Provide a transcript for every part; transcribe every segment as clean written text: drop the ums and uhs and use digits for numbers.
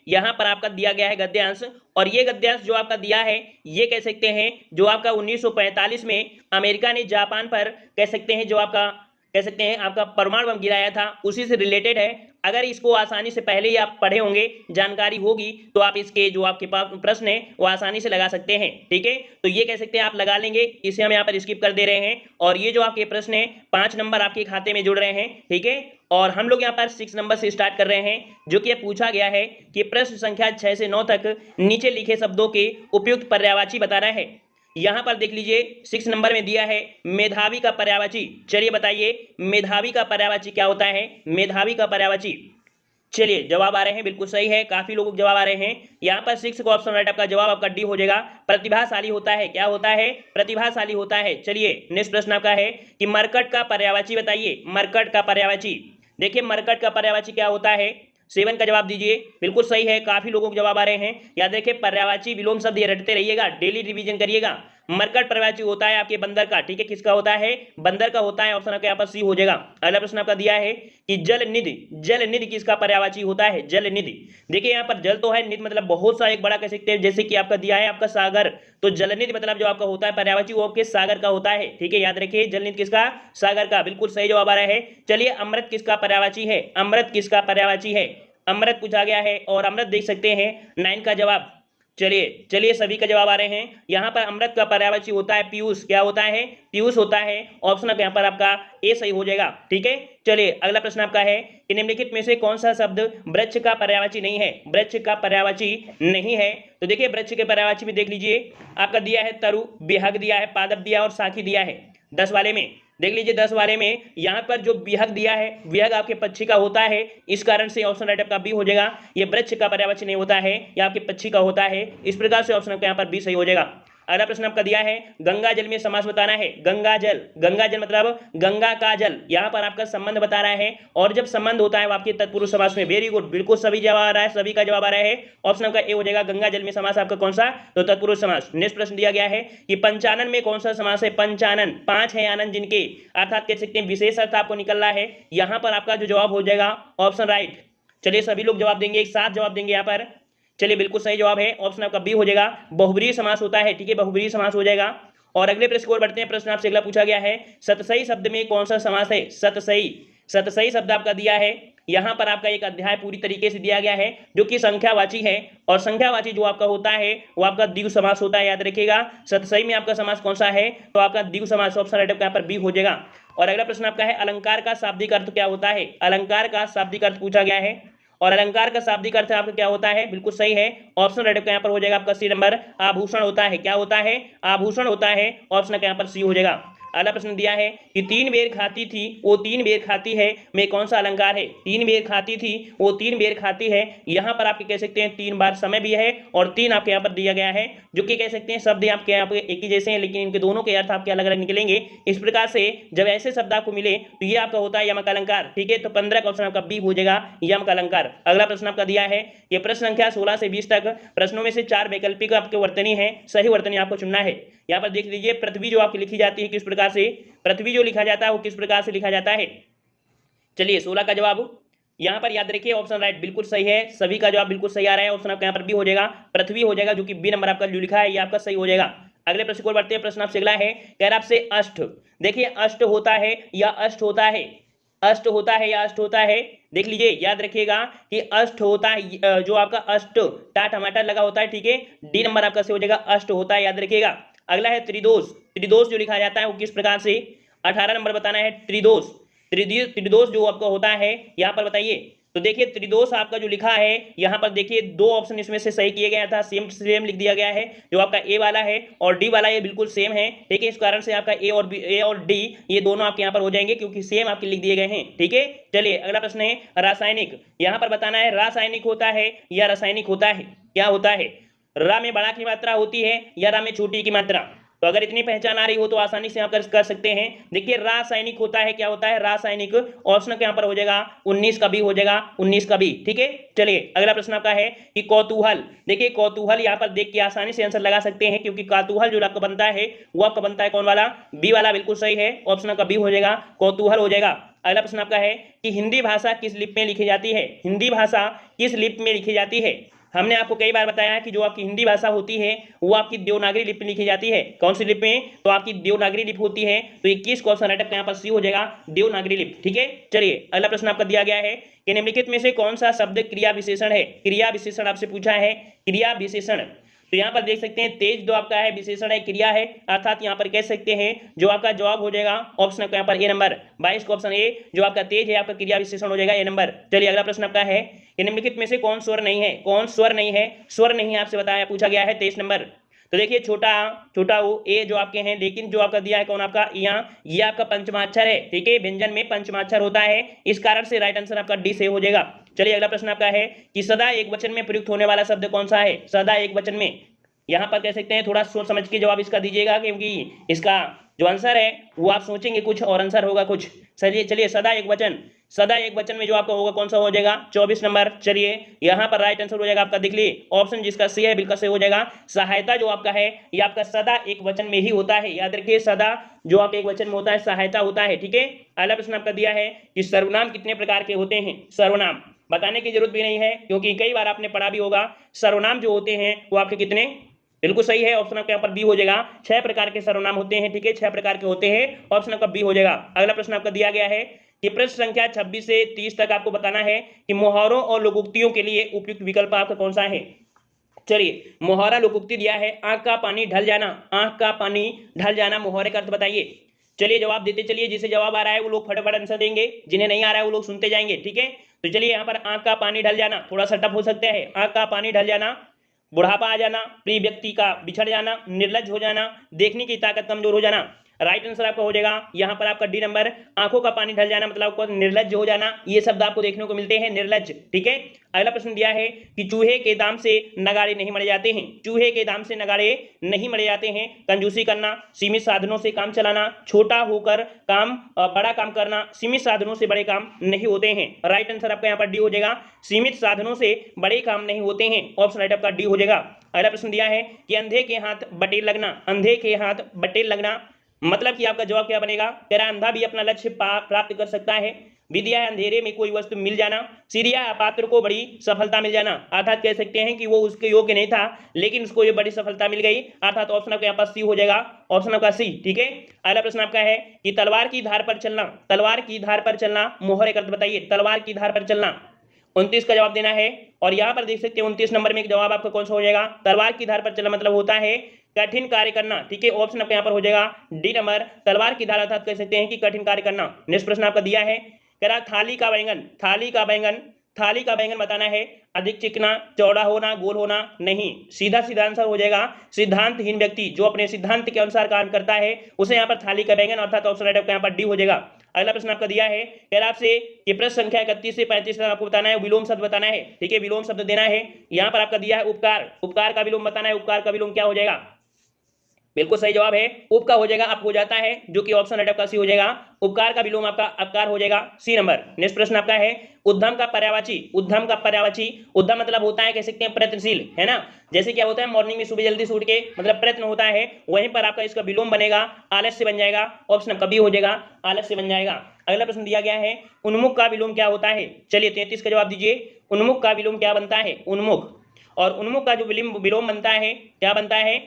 यहाँ पर आपका दिया गया है गद्यांश, और ये गद्यांश जो आपका दिया है ये कह सकते हैं जो आपका 1945 में अमेरिका ने जापान पर कह सकते हैं जो आपका कह सकते हैं आपका परमाणु बम गिराया था उसी से रिलेटेड है। अगर इसको आसानी से पहले ही आप पढ़े होंगे, जानकारी होगी, तो आप इसके जो आपके पास प्रश्न है वो आसानी से लगा सकते हैं। ठीक है, तो ये कह सकते हैं आप लगा लेंगे, इसे हम यहाँ पर स्किप कर दे रहे हैं। और ये जो आपके प्रश्न है 5 नंबर आपके खाते में जुड़ रहे हैं। ठीक है, और हम लोग यहाँ पर 6 नंबर से स्टार्ट कर रहे हैं, जो कि पूछा गया है कि प्रश्न संख्या 6 से 9 तक नीचे लिखे शब्दों के उपयुक्त पर्यायवाची बताना है। यहाँ पर देख लीजिए 6 नंबर में दिया है मेधावी का पर्यायवाची। चलिए बताइए मेधावी का पर्यायवाची क्या होता है। मेधावी का पर्यायवाची, चलिए जवाब आ रहे हैं, बिल्कुल सही है, काफी लोगों के जवाब आ रहे हैं। यहाँ पर 6 का ऑप्शन राइट, आपका जवाब आपका डी हो जाएगा। प्रतिभाशाली होता है, क्या होता है, प्रतिभाशाली होता है। चलिए नेक्स्ट प्रश्न आपका है कि मरकट का पर्यायवाची बताइए। मरकट का पर्यायवाची, देखिए मरकट का पर्यायवाची क्या होता है। 7 का जवाब दीजिए, बिल्कुल सही है, काफी लोगों के जवाब आ रहे हैं। याद रखिए पर्यायवाची विलोम शब्द ये रटते रहिएगा, डेली रिवीजन करिएगा। मरकट पर्यायवाची होता है आपके बंदर का। ठीक है, किसका होता है, बंदर का होता है। ऑप्शन आपके यहाँ पर सी हो जाएगा। अगला प्रश्न आपका दिया है कि जल निधि, जल निधि किसका पर्यायवाची होता है। जल निधि, देखिए यहाँ पर जल तो है, निधि मतलब बहुत सा एक बड़ा कह सकते हैं, जैसे कि आपका दिया है आपका सागर, तो जल निधि मतलब जो आपका होता है पर्यायवाची वो आपके सागर का होता है। ठीक है, याद रखिए जल निधि किसका, सागर का, बिल्कुल सही जवाब आ रहा है। चलिए अमृत किसका पर्यायवाची है। अमृत किसका पर्यायवाची है, अमृत पूछा गया है, और अमृत देख सकते हैं 9 का जवाब। चलिए चलिए सभी का जवाब आ रहे हैं। यहाँ पर अमृत का पर्यायवाची होता है पीयूष, क्या होता है, पीयूष होता है। ऑप्शन यहाँ पर आपका ए सही हो जाएगा। ठीक है, चलिए अगला प्रश्न आपका है कि निम्नलिखित में से कौन सा शब्द वृक्ष का पर्यायवाची नहीं है। वृक्ष का पर्यायवाची नहीं है, तो देखिए वृक्ष के पर्यायवाची में देख लीजिए आपका दिया है तरु, बिहग दिया है, पादप दिया और साखी दिया है। 10 वाले में देख लीजिए, 10 वाले में यहाँ पर जो विहग दिया है, विहग आपके पक्षी का होता है, इस कारण से ऑप्शन राइट आपका बी हो जाएगा। ये वृक्ष का पर्यायवाची नहीं होता है, यह आपके पक्षी का होता है। इस प्रकार से ऑप्शन आपका यहाँ पर बी सही हो जाएगा। अगला प्रश्न आपका दिया है गंगा जल में समास बताना है। गंगा जल, गंगा जल मतलब गंगा का जल, यहाँ पर आपका संबंध बता रहा है, और जब संबंध होता है वो आपके तत्पुरुष समास में। वेरी गुड, बिल्कुल सभी जवाब आ रहा है, सभी का जवाब आ रहा है। ऑप्शन आपका ए हो जाएगा, गंगा जल में समास आपका कौन सा, तो तत्पुरुष समास। नेक्स्ट प्रश्न दिया गया है कि पंचानन में कौन सा समास है। पंचानन, 5 है आनंद जिनके, अर्थात कह सकते हैं विशेष अर्थ आपको निकल रहा है। यहाँ पर आपका जो जवाब हो जाएगा ऑप्शन राइट। चलिए सभी लोग जवाब देंगे, एक साथ जवाब देंगे यहाँ पर। चलिए बिल्कुल सही जवाब है, ऑप्शन आपका बी हो जाएगा, बहुब्रीहि समास होता है। ठीक है, बहुब्रीहि समास हो जाएगा। और अगले प्रश्न की ओर बढ़ते हैं। प्रश्न आपसे अगला पूछा गया है सतसई शब्द में कौन सा समास है। सतसई, सतसई शब्द आपका दिया है, यहाँ पर आपका एक अध्याय पूरी तरीके से दिया गया है जो कि संख्यावाची है, और संख्यावाची जो आपका होता है वो आपका द्विगु समास होता है। याद रखिएगा सतसई में आपका समास कौन सा है, तो आपका द्विगु समास। ऑप्शन राइट यहाँ पर बी हो जाएगा। और अगला प्रश्न आपका है अलंकार का शाब्दिक अर्थ क्या होता है। अलंकार का शाब्दिक अर्थ पूछा गया है, और अलंकार का शाब्दिक अर्थ आपका क्या होता है, बिल्कुल सही है। ऑप्शन राइट यहाँ पर हो जाएगा आपका सी नंबर, आभूषण होता है। क्या होता है, आभूषण होता है। ऑप्शन का यहाँ पर सी हो जाएगा। अगला प्रश्न दिया है कि 3 बेर खाती थी वो 3 बेर खाती है में कौन सा अलंकार है। 3 बेर खाती थी वो 3 बेर खाती है, यहाँ पर आपके कह सकते हैं 3 बार समय भी है, और 3 आपके यहाँ पर दिया गया है, जो कि कह सकते हैं शब्द आपके यहाँ पे एक ही जैसे हैं, लेकिन इनके दोनों के अर्थ आपके अलग अलग निकलेंगे। इस प्रकार से जब ऐसे शब्द आपको मिले तो ये आपका होता है यमक अलंकार। ठीक है, तो 15 का ऑप्शन आपका बी हो जाएगा, यमक अलंकार। अगला प्रश्न आपका दिया है ये प्रश्न संख्या 16 से 20 तक प्रश्नों में से 4 वैकल्पिक आपके वर्तनी है, सही वर्तनी आपको चुनना है। यहाँ पर देख लीजिए पृथ्वी जो आपकी लिखी जाती है किस प्रकार से, पृथ्वी जो लिखा जाता है वो किस प्रकार से लिखा जाता है। चलिए 16 का जवाब यहाँ पर याद रखिए ऑप्शन राइट बिल्कुल सही है, सभी का जवाब बिल्कुल सही आ रहा है। ऑप्शन आपका यहाँ पर बी हो जाएगा, पृथ्वी हो जाएगा, जो कि बी नंबर आपका जो लिखा है ये आपका सही हो जाएगा। अगले प्रश्न को बढ़ते हैं। प्रश्न आपसे अगला है, कह रहा आपसे अष्ट, देखिए अष्ट होता है या अष्ट होता है, अष्ट होता है या अष्ट होता है। देख लीजिए याद रखिएगा कि अष्ट होता है, जो आपका अष्ट टा टमाटर लगा होता है। ठीक है, डी नंबर आपका से हो जाएगा, अष्ट होता है, याद रखिएगा। अगला है त्रिदोष, त्रिदोष जो लिखा जाता है वो किस प्रकार से, 18 नंबर बताना है। त्रिदोष, त्रिदोष जो आपका होता है यहाँ पर बताइए। तो देखिए त्रिदोष आपका जो लिखा है यहाँ पर देखिए 2 ऑप्शन इसमें से सही किए गया था, सेम सेम लिख दिया गया है। जो आपका ए वाला है और डी वाला ये बिल्कुल सेम है। ठीक है, इस कारण से आपका ए और डी ये दोनों आपके यहाँ पर हो जाएंगे, क्योंकि सेम आपके लिख दिए गए हैं। ठीक है, चलिए अगला प्रश्न है रासायनिक, यहाँ पर बताना है रासायनिक होता है या रासायनिक होता है, क्या होता है। रा में बड़ा की मात्रा होती है या रा में छोटी की मात्रा, तो अगर इतनी पहचान आ रही हो तो आसानी से यहाँ कर सकते हैं। देखिए रासायनिक होता है, क्या होता है रासायनिक। ऑप्शन के यहाँ पर हो जाएगा 19 का भी हो जाएगा, 19 का भी। ठीक है, चलिए अगला प्रश्न आपका है कि कौतूहल, देखिए कौतूहल यहाँ पर देख के आसानी से आंसर लगा सकते हैं, क्योंकि कौतूहल जो आपका बनता है वो आपका बनता है कौन वाला, बी वाला, बिल्कुल सही है। ऑप्शन का बी हो जाएगा, कौतूहल हो जाएगा। अगला प्रश्न आपका है कि हिंदी भाषा किस लिपि में लिखी जाती है? हिंदी भाषा किस लिपि में लिखी जाती है? हमने आपको कई बार बताया कि जो आपकी हिंदी भाषा होती है वो आपकी देवनागरी लिपि में लिखी जाती है। कौन सी लिपि में? तो आपकी देवनागरी लिपि होती है। तो 21 का ऑप्शन राइट आपका यहाँ पर सी हो जाएगा, देवनागरी लिपि। ठीक है, चलिए अगला प्रश्न आपका दिया गया है कि निम्नलिखित में से कौन सा शब्द क्रिया विशेषण है? क्रिया विशेषण आपसे पूछा है, क्रिया विशेषण। तो यहाँ पर देख सकते हैं तेज जो आपका है विशेषण है, क्रिया है, अर्थात यहाँ पर कह सकते हैं जो आपका जवाब हो जाएगा ऑप्शन आपका यहाँ पर ए नंबर 22 का ऑप्शन ए, जो आपका तेज है आपका क्रिया विशेषण हो जाएगा ए नंबर। चलिए अगला प्रश्न आपका है कि निम्नलिखित में से कौन स्वर नहीं है? कौन स्वर नहीं है? स्वर नहीं है आपसे बताया, पूछा गया है 23 नंबर। तो देखिए छोटा वो ए जो आपके हैं, लेकिन जो आपका दिया है कौन आपका यहाँ, ये आपका पंचमाक्षर है। ठीक है, व्यंजन में पंचमाक्षर होता है, इस कारण से राइट आंसर आपका डी से हो जाएगा। चलिए अगला प्रश्न आपका है कि सदा एक वचन में प्रयुक्त होने वाला शब्द कौन सा है? सदा एक वचन में, यहाँ पर कह सकते हैं थोड़ा सोच समझ के जवाब इसका दीजिएगा, क्योंकि इसका जो आंसर है वो आप सोचेंगे कुछ और आंसर होगा कुछ। चलिए सदा एक वचन, सदा एक वचन में जो आपका होगा कौन सा हो जाएगा? 24 नंबर। चलिए यहाँ पर राइट आंसर हो जाएगा आपका, देख लीजिए ऑप्शन जिसका सी है बिल्कुल सही हो जाएगा। सहायता जो आपका है ये आपका सदा एक वचन में ही होता है, याद रखिए सदा जो आपका एक वचन में होता है सहायता होता है। ठीक है, अगला प्रश्न आपका दिया है कि सर्वनाम कितने प्रकार के होते हैं? सर्वनाम बताने की जरूरत भी नहीं है, क्योंकि कई बार आपने पढ़ा भी होगा। सर्वनाम जो होते हैं वो आपके कितने, बिल्कुल सही है, ऑप्शन आपका यहाँ पर बी हो जाएगा। 6 प्रकार के सर्वनाम होते हैं। ठीक है, 6 प्रकार के होते हैं, ऑप्शन आपका बी हो जाएगा। अगला प्रश्न आपका दिया गया है कि प्रश्न संख्या 26 से 30 तक आपको बताना है कि मुहावरों और लोकोक्तियों के लिए उपयुक्त विकल्प आपका कौन सा है। चलिए मुहावरा लोकोक्ति दिया है, आंख का पानी ढल जाना, आंख का पानी ढल जाना, मुहावरे का अर्थ बताइए। चलिए जवाब देते चलिए, जिसे जवाब आ रहा है वो लोग फटाफट आंसर देंगे, जिन्हें नहीं आ रहा है वो लोग सुनते जाएंगे। ठीक है, तो चलिए यहाँ पर आंख का पानी ढल जाना थोड़ा सा टफ हो सकता है। आंख का पानी ढल जाना, बुढ़ापा आ जाना, प्रिय व्यक्ति का बिछड़ जाना, निर्लज हो जाना, देखने की ताकत कमजोर हो जाना। राइट आंसर आपका हो जाएगा यहाँ पर आपका डी नंबर, आंखों का पानी ढल जाना मतलब आपको निर्लज हो जाना, ये शब्द आपको देखने को मिलते हैं, निर्लज। ठीक है, अगला प्रश्न दिया है कि चूहे के दाम से नगाड़े नहीं मरे जाते हैं। चूहे के दाम से नगाड़े नहीं मरे जाते हैं। कंजूसी करना, सीमित साधनों से काम चलाना, छोटा होकर काम बड़ा काम करना, सीमित साधनों से बड़े काम नहीं होते हैं। राइट आंसर आपका यहाँ पर डी हो जाएगा, सीमित साधनों से बड़े काम नहीं होते हैं, ऑप्शन राइट आपका डी हो जाएगा। अगला प्रश्न दिया है कि अंधे के हाथ बटेर लगना, अंधे के हाथ बटेर लगना मतलब कि आपका जवाब क्या बनेगा? तेरा अंधा भी अपना लक्ष्य प्राप्त कर सकता है। विद्या अंधेरे में कोई वस्तु मिल जाना, सीरिया अपात्र को बड़ी सफलता मिल जाना, अर्थात कह सकते हैं कि वो उसके योग्य नहीं था लेकिन उसको ये बड़ी सफलता मिल गई, अर्थात ऑप्शन आपका यहाँ पर सी हो जाएगा, ऑप्शन आपका सी। ठीक है, अगला प्रश्न आपका है कि तलवार की धार पर चलना, तलवार की धार पर चलना, मुहावरे का अर्थ बताइए। तलवार की धार पर चलना 29 का जवाब देना है, और यहाँ पर देख सकते हैं 29 नंबर में एक जवाब आपका कौन सा हो जाएगा? तलवार की धार पर चलना मतलब होता है कठिन कार्य करना। ठीक है, ऑप्शन आपका यहाँ पर हो जाएगा डी नंबर, तलवार की धार अर्थात कह सकते हैं कि कठिन कार्य करना। नेक्स्ट प्रश्न आपका दिया है कह रहा थाली का बैंगन, थाली का बैंगन, थाली का बैंगन बताना है, अधिक चिकना, चौड़ा होना, गोल होना नहीं, सीधा सीधा आंसर हो जाएगा सिद्धांतहीन व्यक्ति जो अपने सिद्धांत के अनुसार काम करता है उसे यहाँ पर थाली का बैंगन, अर्थात ऑप्शन राइट आपका यहाँ पर डी हो जाएगा। अगला प्रश्न आपका दिया है कह रहा आपसे कि प्रश्न संख्या 31 से 35 तक आपको बताना है, विलोम शब्द बताना है। ठीक है, विलोम शब्द देना है। यहाँ पर आपका दिया है उपकार, उपकार का विलोम बताना है, उपकार का विलोम क्या हो जाएगा? बिल्कुल सही जवाब है उप का हो जाएगा, आप हो जाता है, जो कि ऑप्शन राइट आपका सी हो जाएगा। उपकार का विलोम आपका अपकार हो जाएगा, सी नंबर। नेक्स्ट प्रश्न आपका है उद्यम का पर्यायवाची, उद्यम का पर्यायवाची, उद्यम मतलब होता है कह सकते हैं प्रयत्नशील, है ना। जैसे क्या होता है मॉर्निंग में सुबह जल्दी से उठ के मतलब प्रयत्न होता है, वहीं पर आपका इसका विलोम बनेगा आलस्य बन जाएगा, ऑप्शन कभी हो जाएगा आलस्य बन जाएगा। अगला प्रश्न दिया गया है उन्मुख का विलोम क्या होता है? चलिए 33 का जवाब दीजिए, उन्मुख का विलोम क्या बनता है? उन्मुख, और उन्मुख का जो विलोम बनता है क्या बनता है?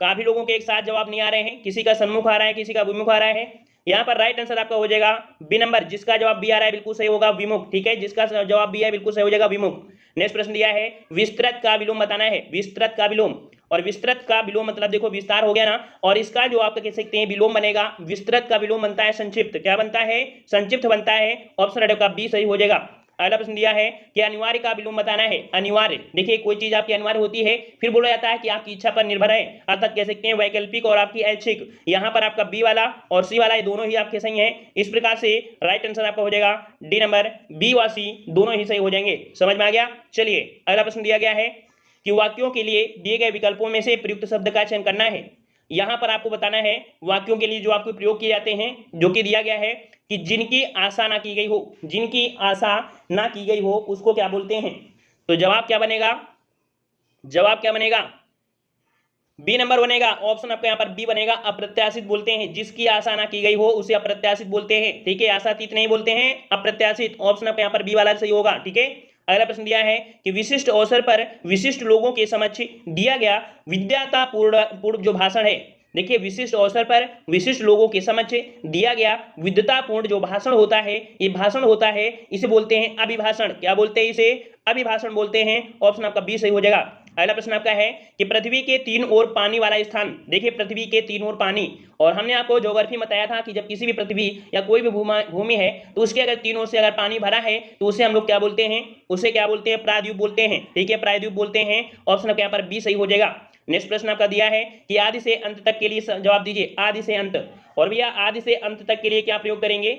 काफी लोगों के एक साथ जवाब नहीं आ रहे हैं, किसी का सन्मुख आ रहा है, किसी का विमुख आ रहा है। यहाँ पर राइट आंसर आपका हो जाएगा बी नंबर, जिसका जवाब बी आ रहा है बिल्कुल सही होगा विमुख। ठीक है, जिसका जवाब बी है बिल्कुल सही हो जाएगा विमुख। नेक्स्ट प्रश्न दिया है विस्तृत का विलोम बताना है, विस्तृत का विलोम, और विस्तृत का विलोम मतलब देखो विस्तार हो गया ना, और इसका जो आपका कह सकते हैं विलोम बनेगा, विस्तृत का विलोम बनता है संक्षिप्त, क्या बनता है? संक्षिप्त बनता है, ऑप्शन राइट का बी सही हो जाएगा। अगला प्रश्न दिया है कि अनिवार्य का विलोम बताना है, अनिवार्य। देखिए कोई चीज आपकी अनिवार्य होती है फिर बोला जाता है कि आपकी इच्छा पर निर्भर है, अर्थात कह सकते हैं वैकल्पिक और आपकी ऐच्छिक। यहाँ पर आपका बी वाला और सी वाला ये दोनों ही आपके सही हैं, इस प्रकार से राइट आंसर आपका हो जाएगा डी नंबर, बी व सी दोनों ही सही हो जाएंगे। समझ में आ गया? चलिए अगला प्रश्न दिया गया है कि वाक्यों के लिए दिए गए विकल्पों में से प्रयुक्त शब्द का चयन करना है। यहाँ पर आपको बताना है वाक्यों के लिए जो आपको प्रयोग किए जाते हैं, जो कि दिया गया है कि जिनकी आशा ना की गई हो, जिनकी आशा ना की गई हो उसको क्या बोलते हैं? तो जवाब क्या बनेगा? जवाब क्या बनेगा? बी नंबर बनेगा, ऑप्शन आपका यहाँ पर बी बनेगा। अप्रत्याशित बोलते हैं जिसकी आशा ना की गई हो उसे अप्रत्याशित बोलते हैं, ठीक है। आशातीत नहीं बोलते हैं, अप्रत्याशित। ऑप्शन आपका यहाँ पर बी वाला सही होगा, ठीक है। अगला प्रश्न दिया है कि विशिष्ट अवसर पर विशिष्ट लोगों के समक्ष दिया गया विद्याता पूर्ण जो भाषण है। देखिए, विशिष्ट अवसर पर विशिष्ट लोगों के समक्ष दिया गया विद्वतापूर्ण जो भाषण होता है, ये भाषण होता है, इसे बोलते हैं अभिभाषण। क्या बोलते हैं इसे? अभिभाषण बोलते हैं। ऑप्शन आपका बी सही हो जाएगा। अगला प्रश्न आपका है कि पृथ्वी के तीन ओर पानी वाला स्थान। देखिए, पृथ्वी के तीन ओर पानी, और हमने आपको ज्योग्राफी में बताया था कि जब किसी भी पृथ्वी या कोई भी भूमि है तो उसके अगर तीन ओर से अगर पानी भरा है तो उसे हम लोग क्या बोलते हैं? उसे क्या बोलते हैं? प्रायद्वीप बोलते हैं, ठीक है, प्रायद्वीप बोलते हैं। ऑप्शन आपका यहाँ पर बी सही हो जाएगा। नेक्स्ट प्रश्न आपका दिया है कि आदि से अंत तक के लिए जवाब दीजिए। आदि से अंत, और भैया आदि से अंत तक के लिए क्या प्रयोग करेंगे?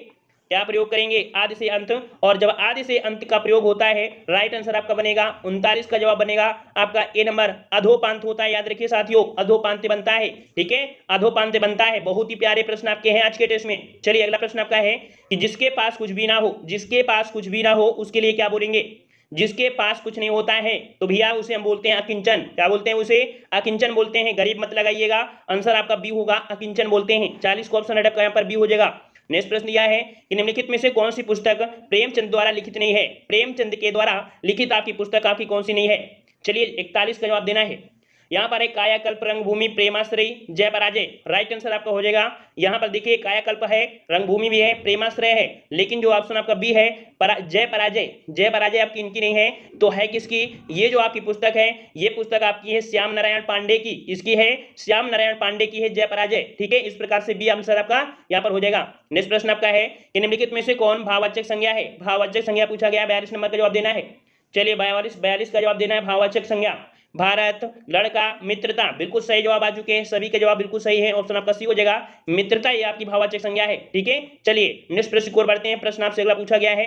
क्या प्रयोग करेंगे? आदि से अंत। और जब आदि से अंत का प्रयोग होता है, राइट आंसर आपका बनेगा 39 का जवाब बनेगा आपका ए नंबर। अधोपांत होता है, याद रखिए साथियों, अधोपांत बनता है, ठीक है, अधोपांत बनता है। बहुत ही प्यारे प्रश्न आपके हैं आज के टेस्ट में। चलिए, अगला प्रश्न आपका है कि जिसके पास कुछ भी ना हो, जिसके पास कुछ भी ना हो उसके लिए क्या बोलेंगे? जिसके पास कुछ नहीं होता है तो भैया उसे हम बोलते हैं अकिंचन। क्या बोलते हैं? उसे अकिंचन बोलते हैं। गरीब मत लगाइएगा, आंसर आपका बी होगा, अकिंचन बोलते हैं। 40 को ऑप्शन आपका यहाँ पर बी हो जाएगा। नेक्स्ट प्रश्न दिया है कि निम्नलिखित में से कौन सी पुस्तक प्रेमचंद द्वारा लिखित नहीं है? प्रेमचंद के द्वारा लिखित आपकी पुस्तक आपकी कौन सी नहीं है? चलिए, 41 का जवाब देना है। यहाँ पर एक कायाकल्प, रंगभूमि, प्रेमाश्रय, जय पराजय। राइट आंसर आपका हो जाएगा। यहाँ पर देखिए, कायाकल्प है, रंगभूमि भी है, प्रेमाश्रय है, लेकिन जो ऑप्शन आपका बी है जय पराजय, जय पराजय आपकी इनकी नहीं है। तो है किसकी? ये जो आपकी पुस्तक है, ये पुस्तक आपकी है श्याम नारायण पांडे की। इसकी है श्याम नारायण पांडे की है जय पराजय, ठीक है। इस प्रकार से बी आंसर आपका यहाँ पर हो जाएगा। नेक्स्ट प्रश्न आपका है कि निम्नलिखित में से कौन भाववाचक संज्ञा है? भाववाचक संज्ञा पूछा गया, 42 नंबर का जवाब देना है। चलिए, 42 का जवाब देना है। भाववाचक संज्ञा, भारत, लड़का, मित्रता, बिल्कुल सही जवाब आ चुके हैं, सभी के जवाब बिल्कुल सही है। ऑप्शन आपका सी हो जाएगा, मित्रता ये आपकी भाववाचक संज्ञा है, ठीक है। चलिए, नेक्स्ट प्रश्न की ओर बढ़ते हैं। प्रश्न आपसे अगला पूछा गया है,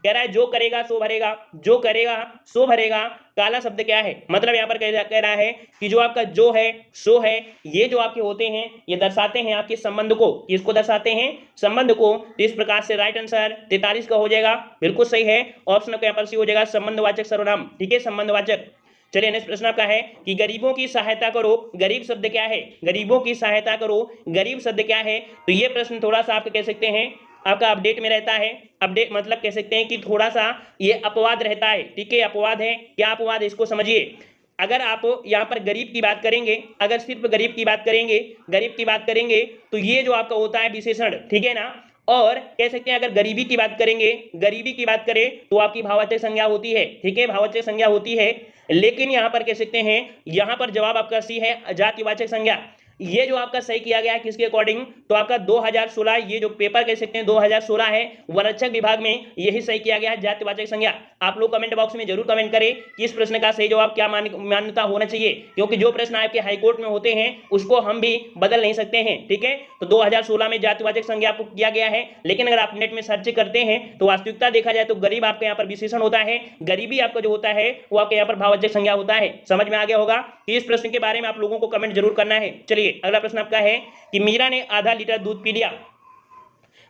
कह रहा है जो करेगा सो भरेगा, जो करेगा सो भरेगा। काला शब्द क्या है? मतलब यहाँ पर कह रहा है कि जो आपका जो है सो है, ये जो आपके होते हैं ये दर्शाते हैं आपके संबंध को। किसको दर्शाते हैं? संबंध को। तो इस प्रकार से राइट आंसर 43 का हो जाएगा, बिल्कुल सही है। ऑप्शन आपका यहाँ पर सी हो जाएगा, संबंधवाचक सर्वनाम, ठीक है, संबंधवाचक। चलिए, नेक्स्ट प्रश्न आपका है कि गरीबों की सहायता करो। गरीब शब्द क्या है? गरीबों की सहायता करो, गरीब शब्द क्या है? तो ये प्रश्न थोड़ा सा आपके कह सकते हैं आपका अपडेट में रहता है। अपडेट मतलब कह सकते हैं कि थोड़ा सा ये अपवाद रहता है, ठीक है, अपवाद है। क्या अपवाद है इसको समझिए। अगर आप यहाँ पर गरीब की बात करेंगे, अगर सिर्फ गरीब की बात करेंगे, गरीब की बात करेंगे तो ये जो आपका होता है विशेषण, ठीक है ना। और कह सकते हैं अगर गरीबी की बात करेंगे, गरीबी की बात करें तो आपकी भाववाचक संज्ञा होती है, ठीक है, भाववाचक संज्ञा होती है। लेकिन यहाँ पर कह सकते हैं, यहाँ पर जवाब आपका सी है, जातिवाचक संज्ञा। ये जो आपका सही किया गया है किसके अकॉर्डिंग? तो आपका 2016, ये जो पेपर कह सकते हैं 2016 है, वनरक्षक विभाग में यही सही किया गया है, जातिवाचक संज्ञा। आप लोग कमेंट बॉक्स में जरूर कमेंट करें कि इस प्रश्न का सही जवाब क्या मान्यता होना चाहिए, क्योंकि जो प्रश्न आपके हाईकोर्ट में होते हैं उसको हम भी बदल नहीं सकते हैं, ठीक है। तो 2016 में जातिवाचक संज्ञा आपको किया गया है, लेकिन अगर आप नेट में सर्च करते हैं तो वास्तविकता देखा जाए तो गरीब आपके यहाँ पर विशेषण होता है, गरीबी आपका जो होता है वो आपके यहाँ पर भाववाचक संज्ञा होता है। समझ में आ गया होगा। इस प्रश्न के बारे में आप लोगों को कमेंट जरूर करना है। चलिए, अगला प्रश्न आपका है कि मीरा ने आधा लीटर दूध पी लिया।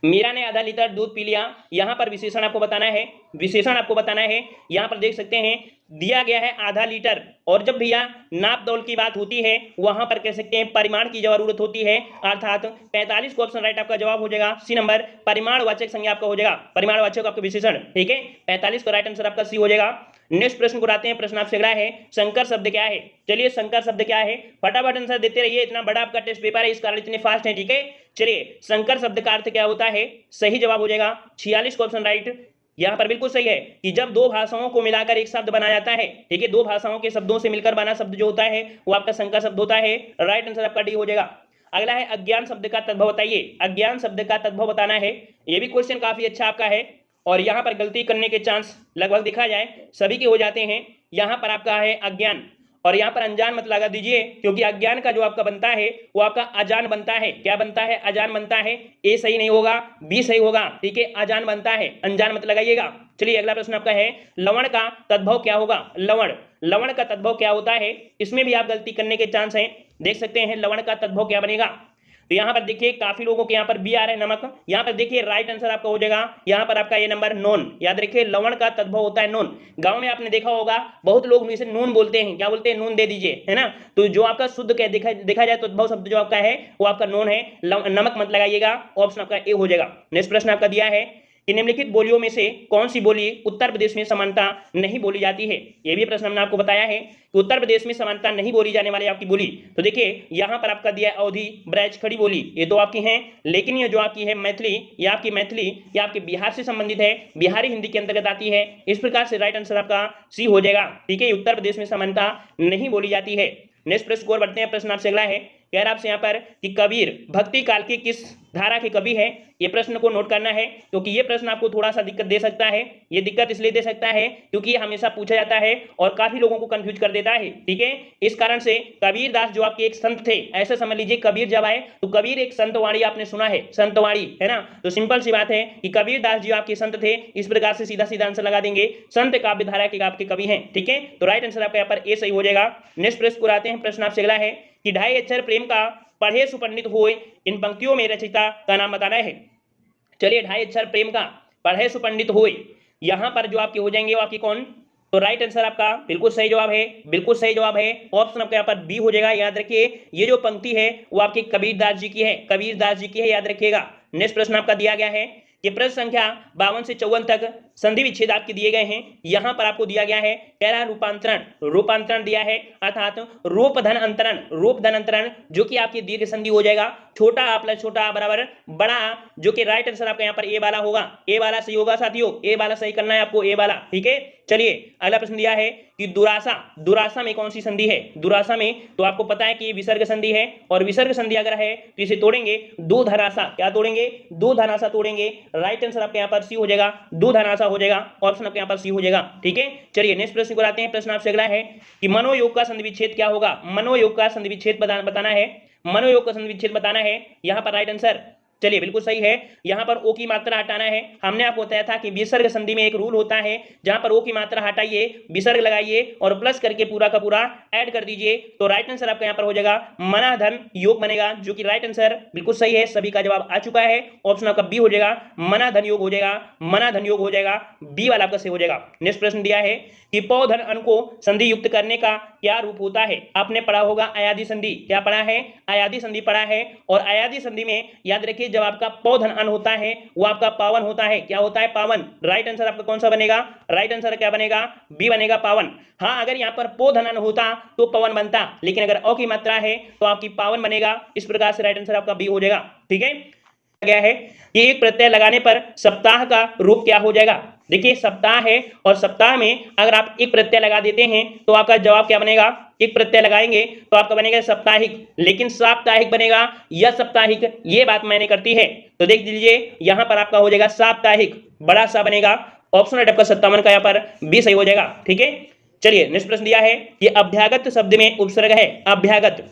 मीरा ने आधा लीटर दूध पी लिया, यहां पर विशेषण आपको बताना है, विशेषण आपको बताना है। यहां पर देख सकते हैं दिया गया है आधा लीटर, और जब भैया नाप तौल की बात होती है वहां पर कह सकते हैं परिमाण की जरूरत होती है, अर्थात 45 को ऑप्शन राइट आपका जवाब हो जाएगा, सी नंबर, परिमाणवाचक संज्ञा आपका हो जाएगा, परिमाणवाचक आपका विशेषण, ठीक है। 45 का राइट आंसर आपका सी हो जाएगा। नेक्स्ट प्रश्न को आते हैं। प्रश्न आपसे अगला है, संकर शब्द क्या है? चलिए, संकर शब्द क्या है? फटाफट आंसर देते रहिए, इतना बड़ा आपका टेस्ट पेपर है इस कारण इतने फास्ट है, ठीक है। चलिए, संकर शब्द का अर्थ क्या होता है? सही जवाब हो जाएगा 46 का ऑप्शन राइट यहाँ पर बिल्कुल सही है कि जब दो भाषाओं को मिलाकर एक शब्द बनाया जाता है, ठीक है, दो भाषाओं के शब्दों से मिलकर बना शब्द जो होता है वो आपका संकर शब्द होता है। राइट आंसर आपका डी हो जाएगा। अगला है अज्ञान शब्द का तद्भव बताइए। अज्ञान शब्द का तद्भव बताना है। ये भी क्वेश्चन काफी अच्छा आपका है, और यहाँ पर गलती करने के चांस लगभग देखा जाए सभी के हो जाते हैं। यहाँ पर आपका है अज्ञान, और यहाँ पर अनजान मत लगा दीजिए, क्योंकि अज्ञान का जो आपका बनता है वो आपका अजान बनता है। क्या बनता है? अजान बनता है। ए सही नहीं होगा, बी सही होगा, ठीक है, अजान बनता है, अनजान मत लगाइएगा। चलिए, अगला प्रश्न आपका है, लवण का तद्भव क्या होगा? लवण, लवण का तद्भव क्या होता है? इसमें भी आप गलती करने के चांस हैं, देख सकते हैं। लवण का तद्भव क्या बनेगा? तो यहाँ पर देखिए काफी लोगों के यहाँ पर बी आ रहा है नमक। यहाँ पर देखिए राइट आंसर आपका हो जाएगा यहाँ पर आपका ये नंबर नॉन। याद रखिए लवण का तद्भव होता है नॉन। गांव में आपने देखा होगा बहुत लोग इसे नून बोलते हैं, क्या बोलते हैं, नून दे दीजिए, है ना। तो जो आपका शुद्ध देखा जाए तो तद्भव शब्द जो आपका है वो आपका नॉन है, नमक मत लगाइएगा, ऑप्शन आपका ए हो जाएगा। नेक्स्ट प्रश्न आपका दिया है कि निम्नलिखित बोलियों में से कौन सी बोली उत्तर प्रदेश में समानता नहीं बोली जाती है। यह भी प्रश्न हमने आपको बताया है कि उत्तर प्रदेश में समानता नहीं बोली जाने वाली आपकी बोली। तो देखिए यहाँ पर आपका दिया अवधी, ब्रज, खड़ी बोली, ये तो आपकी हैं, लेकिन ये जो आपकी है मैथिली, ये आपकी मैथिली ये आपके बिहार से संबंधित है, बिहारी हिंदी के अंतर्गत आती है। इस प्रकार से राइट आंसर आपका सी हो जाएगा। ठीक है, उत्तर प्रदेश में समानता नहीं बोली जाती है। नेक्स्ट प्रश्न को बढ़ते हैं। प्रश्न आपसे अगला है, कह रहा आपसे यहाँ पर कि कबीर भक्ति काल की किस धारा के कवि है। ये प्रश्न को नोट करना है क्योंकि ये प्रश्न आपको थोड़ा सा दिक्कत दे सकता है। ये दिक्कत इसलिए दे सकता है क्योंकि ये हमेशा पूछा जाता है और काफी लोगों को कंफ्यूज कर देता है। ठीक है, इस कारण से कबीर दास जो आपके एक संत थे, ऐसे समझ लीजिए कबीर जब आए तो कबीर एक संतवाणी आपने सुना है, संतवाणी, है ना। तो सिंपल सी बात है कि कबीर दास जी आपके संत थे। इस प्रकार से सीधा सीधा आंसर लगा देंगे, संत काव्य धारा के आपके कवि हैं। ठीक है, तो राइट आंसर आपका यहाँ पर ए सही हो जाएगा। नेक्स्ट प्रश्न को आते हैं। प्रश्न आपसे अगला है कि ढाई अक्षर प्रेम का पढ़े सुपंडित होए इन पंक्तियों में रचयिता का नाम बताना है। चलिए, ढाई अक्षर प्रेम का पढ़े सुपंडित होए, यहां पर जो आपके हो जाएंगे वो आपकी कौन। तो राइट आंसर आपका बिल्कुल सही जवाब है, बिल्कुल सही जवाब है, ऑप्शन आपका यहाँ पर बी हो जाएगा। याद रखिए ये जो पंक्ति है वो आपके कबीरदास जी की है, कबीरदास जी की है, याद रखिएगा। नेक्स्ट प्रश्न आपका दिया गया है कि प्रश्न संख्या 52 से 54 तक संधि विच्छेद आपके दिए गए हैं। यहां पर आपको दिया गया है कह रहा रूपांतरण, रूपांतरण दिया है अर्थात रूप धन अंतरण, रूप धन अंतरण जो कि आपकी दीर्घ संधि हो जाएगा। छोटा आ प्लस छोटा आ बराबर बड़ा आ, जो कि राइट आंसर आपका यहाँ पर ए वाला होगा। ए वाला सही होगा साथियों, ए वाला सही करना है आपको, ए वाला। ठीक है, चलिए अगला प्रश्न दिया है कि दुरासा, दुरासा में कौन सी संधि है। दुरासा में तो आपको पता है कि ये विसर्ग संधि है और विसर्ग संधि अगर है तो इसे तोड़ेंगे दो धनासा, क्या तोड़ेंगे, दो धनासा तोड़ेंगे। राइट आंसर आपके यहाँ पर सी हो जाएगा, दो धनासा हो जाएगा, ऑप्शन आपके यहाँ पर सी हो जाएगा। ठीक है, चलिए नेक्स्ट प्रश्न को आते हैं। प्रश्न आपसे अगला है कि मनोयोग का संधि विच्छेद क्या होगा। मनोयोग का संधि विच्छेद बताना है, मनोयोग का संधि विच्छेद बताना है। यहाँ पर राइट आंसर चलिए बिल्कुल सही है, यहां पर ओ की मात्रा हटाना है। हमने आपको बताया था कि विसर्ग संधि में एक रूल होता है, जहां पर ओ की मात्रा हटाइए, विसर्ग लगाइए और प्लस करके पूरा का पूरा ऐड कर दीजिए। तो राइट आंसर आपका यहां पर हो जाएगा मनाधन योग बनेगा, जो कि राइट आंसर बिल्कुल सही है। सभी का जवाब आ चुका है, ऑप्शन आपका बी हो जाएगा, मनाधन योग हो जाएगा, मनाधन योग हो जाएगा, बी वाला आपका सही हो जाएगा। नेक्स्ट प्रश्न दिया है कि पौधन अन को संधि युक्त करने का क्या रूप होता है। आपने पढ़ा होगा अयादी संधि, क्या पढ़ा है, अयादी संधि पढ़ा है। और अयादी संधि में याद रखिए जब आपका पौधन अन होता है वो आपका पावन होता है, क्या होता है, पावन। राइट आंसर आपका कौन सा बनेगा, राइट आंसर क्या बनेगा, बी बनेगा, पावन। हाँ, अगर यहाँ पर पौधन अन होता तो पवन बनता, लेकिन अगर अ की मात्रा है तो आपकी पावन बनेगा। इस प्रकार से राइट आंसर आपका बी हो जाएगा। ठीक है, गया है कि एक प्रत्यय लगाने पर सप्ताह का रूप क्या हो जाएगा। देखिए सप्ताह है और सप्ताह में अगर आप एक प्रत्यय लगा देते हैं तो आपका जवाब क्या बनेगा, एक प्रत्यय लगाएंगे तो आपका बनेगा साप्ताहिक, लेकिन साप्ताहिक बनेगा या साप्ताहिक, ये बात मैंने करती है। तो देख लीजिए यहां पर आपका हो जाएगा साप्ताहिक, बड़ा सा बनेगा, ऑप्शन राइट आपका 57 का यहाँ पर बी सही हो जाएगा। ठीक है, चलिए नेक्स्ट प्रश्न दिया है कि अभ्यागत शब्द में उपसर्ग है, अभ्यागत,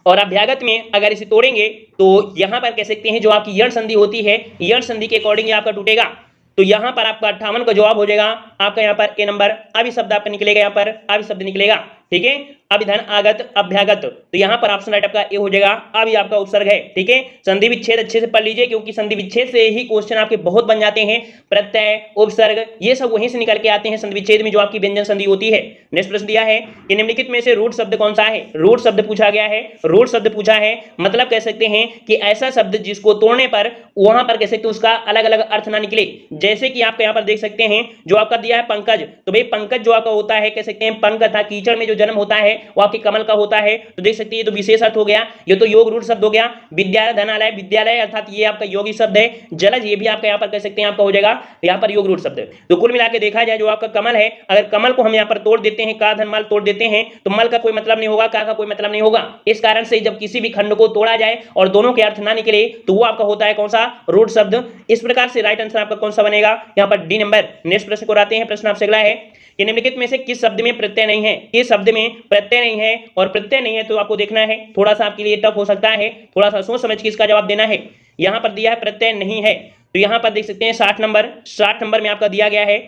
और अभ्यागत में अगर इसे तोड़ेंगे तो यहां पर कह सकते हैं जो आपकी यण संधि होती है, यण संधि के अकॉर्डिंग आपका टूटेगा। तो यहां पर आपका 58 का जवाब हो जाएगा आपका यहाँ पर ए नंबर। अभी शब्द आपका निकलेगा, यहाँ पर अभी शब्द निकलेगा। ठीक है, अभिधन आगत अभ्यागत, तो यहां पर ऑप्शन राइट आपका ए हो जाएगा, अभी आपका उपसर्ग है। ठीक है, संधि विच्छेद अच्छे से पढ़ लीजिए क्योंकि संधि विच्छेद से ही क्वेश्चन आपके बहुत बन जाते हैं। प्रत्यय, उपसर्ग, ये सब वहीं से निकल के आते हैं संधि विच्छेद में जो आपकी व्यंजन संधि होती है। नेक्स्ट प्रश्न दिया है कि निम्नलिखित में से रूढ़ शब्द कौन सा है। रूढ़ शब्द पूछा गया है, रूढ़ शब्द पूछा है मतलब कह सकते हैं कि ऐसा शब्द जिसको तोड़ने पर वहां पर कह सकते हैं उसका अलग अलग अर्थ ना निकले। जैसे कि आप यहाँ पर देख सकते हैं जो आपका दिया है पंकज, तो भाई पंकज जो आपका होता है कह सकते हैं पंक था, कीचड़ में जो जन्म होता है वो आपके कमल का होता है। तो देख सकते हैं ये तो विशेष अर्थ हो गया, ये तो योग रूढ़ शब्द हो गया। विद्यालय, धनालय, विद्यालय अर्थात ये आपका योगी शब्द है। जलज ये भी आपका यहाँ पर कह सकते हैं आपका हो जाएगा यहाँ पर योग रूढ़ शब्द। तो कुल मिलाकर देखा जाए जो आपका कमल है, अगर कमल को हम यहाँ पर तोड़ देते हैं, का धन मल तोड़ देते हैं तो मल का कोई मतलब नहीं होगा, का कोई मतलब नहीं होगा। इस कारण से जब किसी भी खंड को तोड़ा जाए और दोनों के अर्थ ना निकले तो वो आपका होता है कौन सा, रूढ़ शब्द। इस प्रकार से राइट आंसर आपका कौन सा बनेगा, यहाँ पर डी नंबर। नेक्स्ट प्रश्न को आते हैं। प्रश्न आपसे अगला है कि निम्नलिखित में से किस शब्द में प्रत्यय नहीं है। किस शब्द में प्रत्यय नहीं है, और प्रत्यय नहीं है तो आपको देखना है, थोड़ा सा आपके लिए टफ हो सकता है, थोड़ा सा सोच समझ के इसका जवाब देना है। यहां पर दिया है प्रत्यय नहीं है, तो यहां पर देख सकते हैं 60 नंबर, 60 नंबर में आपका दिया गया है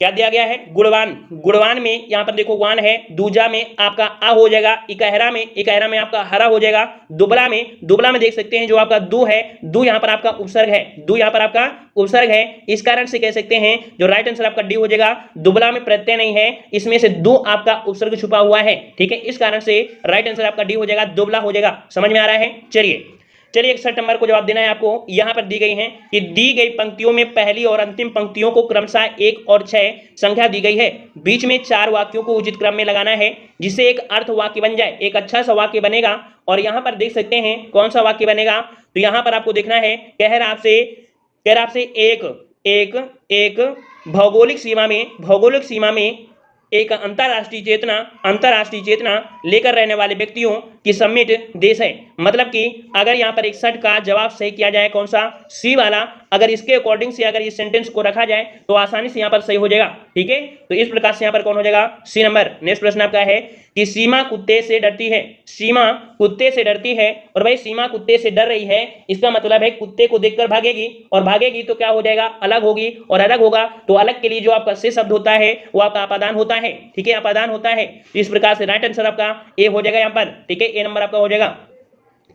क्या दिया गया है, गुणवान। गुणवान में यहाँ पर देखो वान है, दूजा में आपका आ हो जाएगा, इकहरा में आपका हरा हो जाएगा, दुबला में देख सकते हैं जो आपका दू है, दू यहाँ पर आपका उपसर्ग है, दू यहाँ पर आपका उपसर्ग है, इस कारण से कह सकते हैं जो राइट आंसर आपका डी हो जाएगा। दुबला में प्रत्यय नहीं है, इसमें से दो आपका उपसर्ग छुपा हुआ है, ठीक है, इस कारण से राइट आंसर आपका डी हो जाएगा, दुबला हो जाएगा। समझ में आ रहा है? चलिए 61 नंबर को जवाब देना है आपको। यहां पर दी गई है कि दी गई पंक्तियों में पहली और अंतिम पंक्तियों को क्रमशः 1 और 6 संख्या दी गई है, बीच में 4 वाक्यों को उचित क्रम में लगाना है जिससे एक अर्थ वाक्य बन जाए, एक अच्छा सा वाक्य बनेगा। और यहां पर देख सकते हैं कौन सा वाक्य बनेगा, तो यहां पर आपको देखना है, कह रहा आपसे एक भौगोलिक सीमा में एक अंतरराष्ट्रीय चेतना लेकर रहने वाले व्यक्तियों की सम्मिलित देश है। मतलब कि अगर यहाँ पर 61 का जवाब सही किया जाए, कौन सा, सी वाला, अगर इसके अकॉर्डिंग से अगर इस सेंटेंस को रखा जाए तो आसानी से यहाँ पर सही हो जाएगा, ठीक है। तो इस प्रकार से यहाँ पर कौन हो जाएगा, सी नंबर। नेक्स्ट प्रश्न आपका है कि सीमा कुत्ते से डरती है, सीमा कुत्ते से डरती है, और भाई सीमा कुत्ते से डर रही है, इसका मतलब है कुत्ते को देखकर भागेगी, और भागेगी तो क्या हो जाएगा, अलग होगी, और अलग होगा तो अलग के लिए जो आपका से शब्द होता है वो आपका अपादान होता है, ठीक है, अपादान होता है। तो इस प्रकार से राइट आंसर आपका ए हो जाएगा यहाँ पर, ठीक है, ए नंबर आपका हो जाएगा।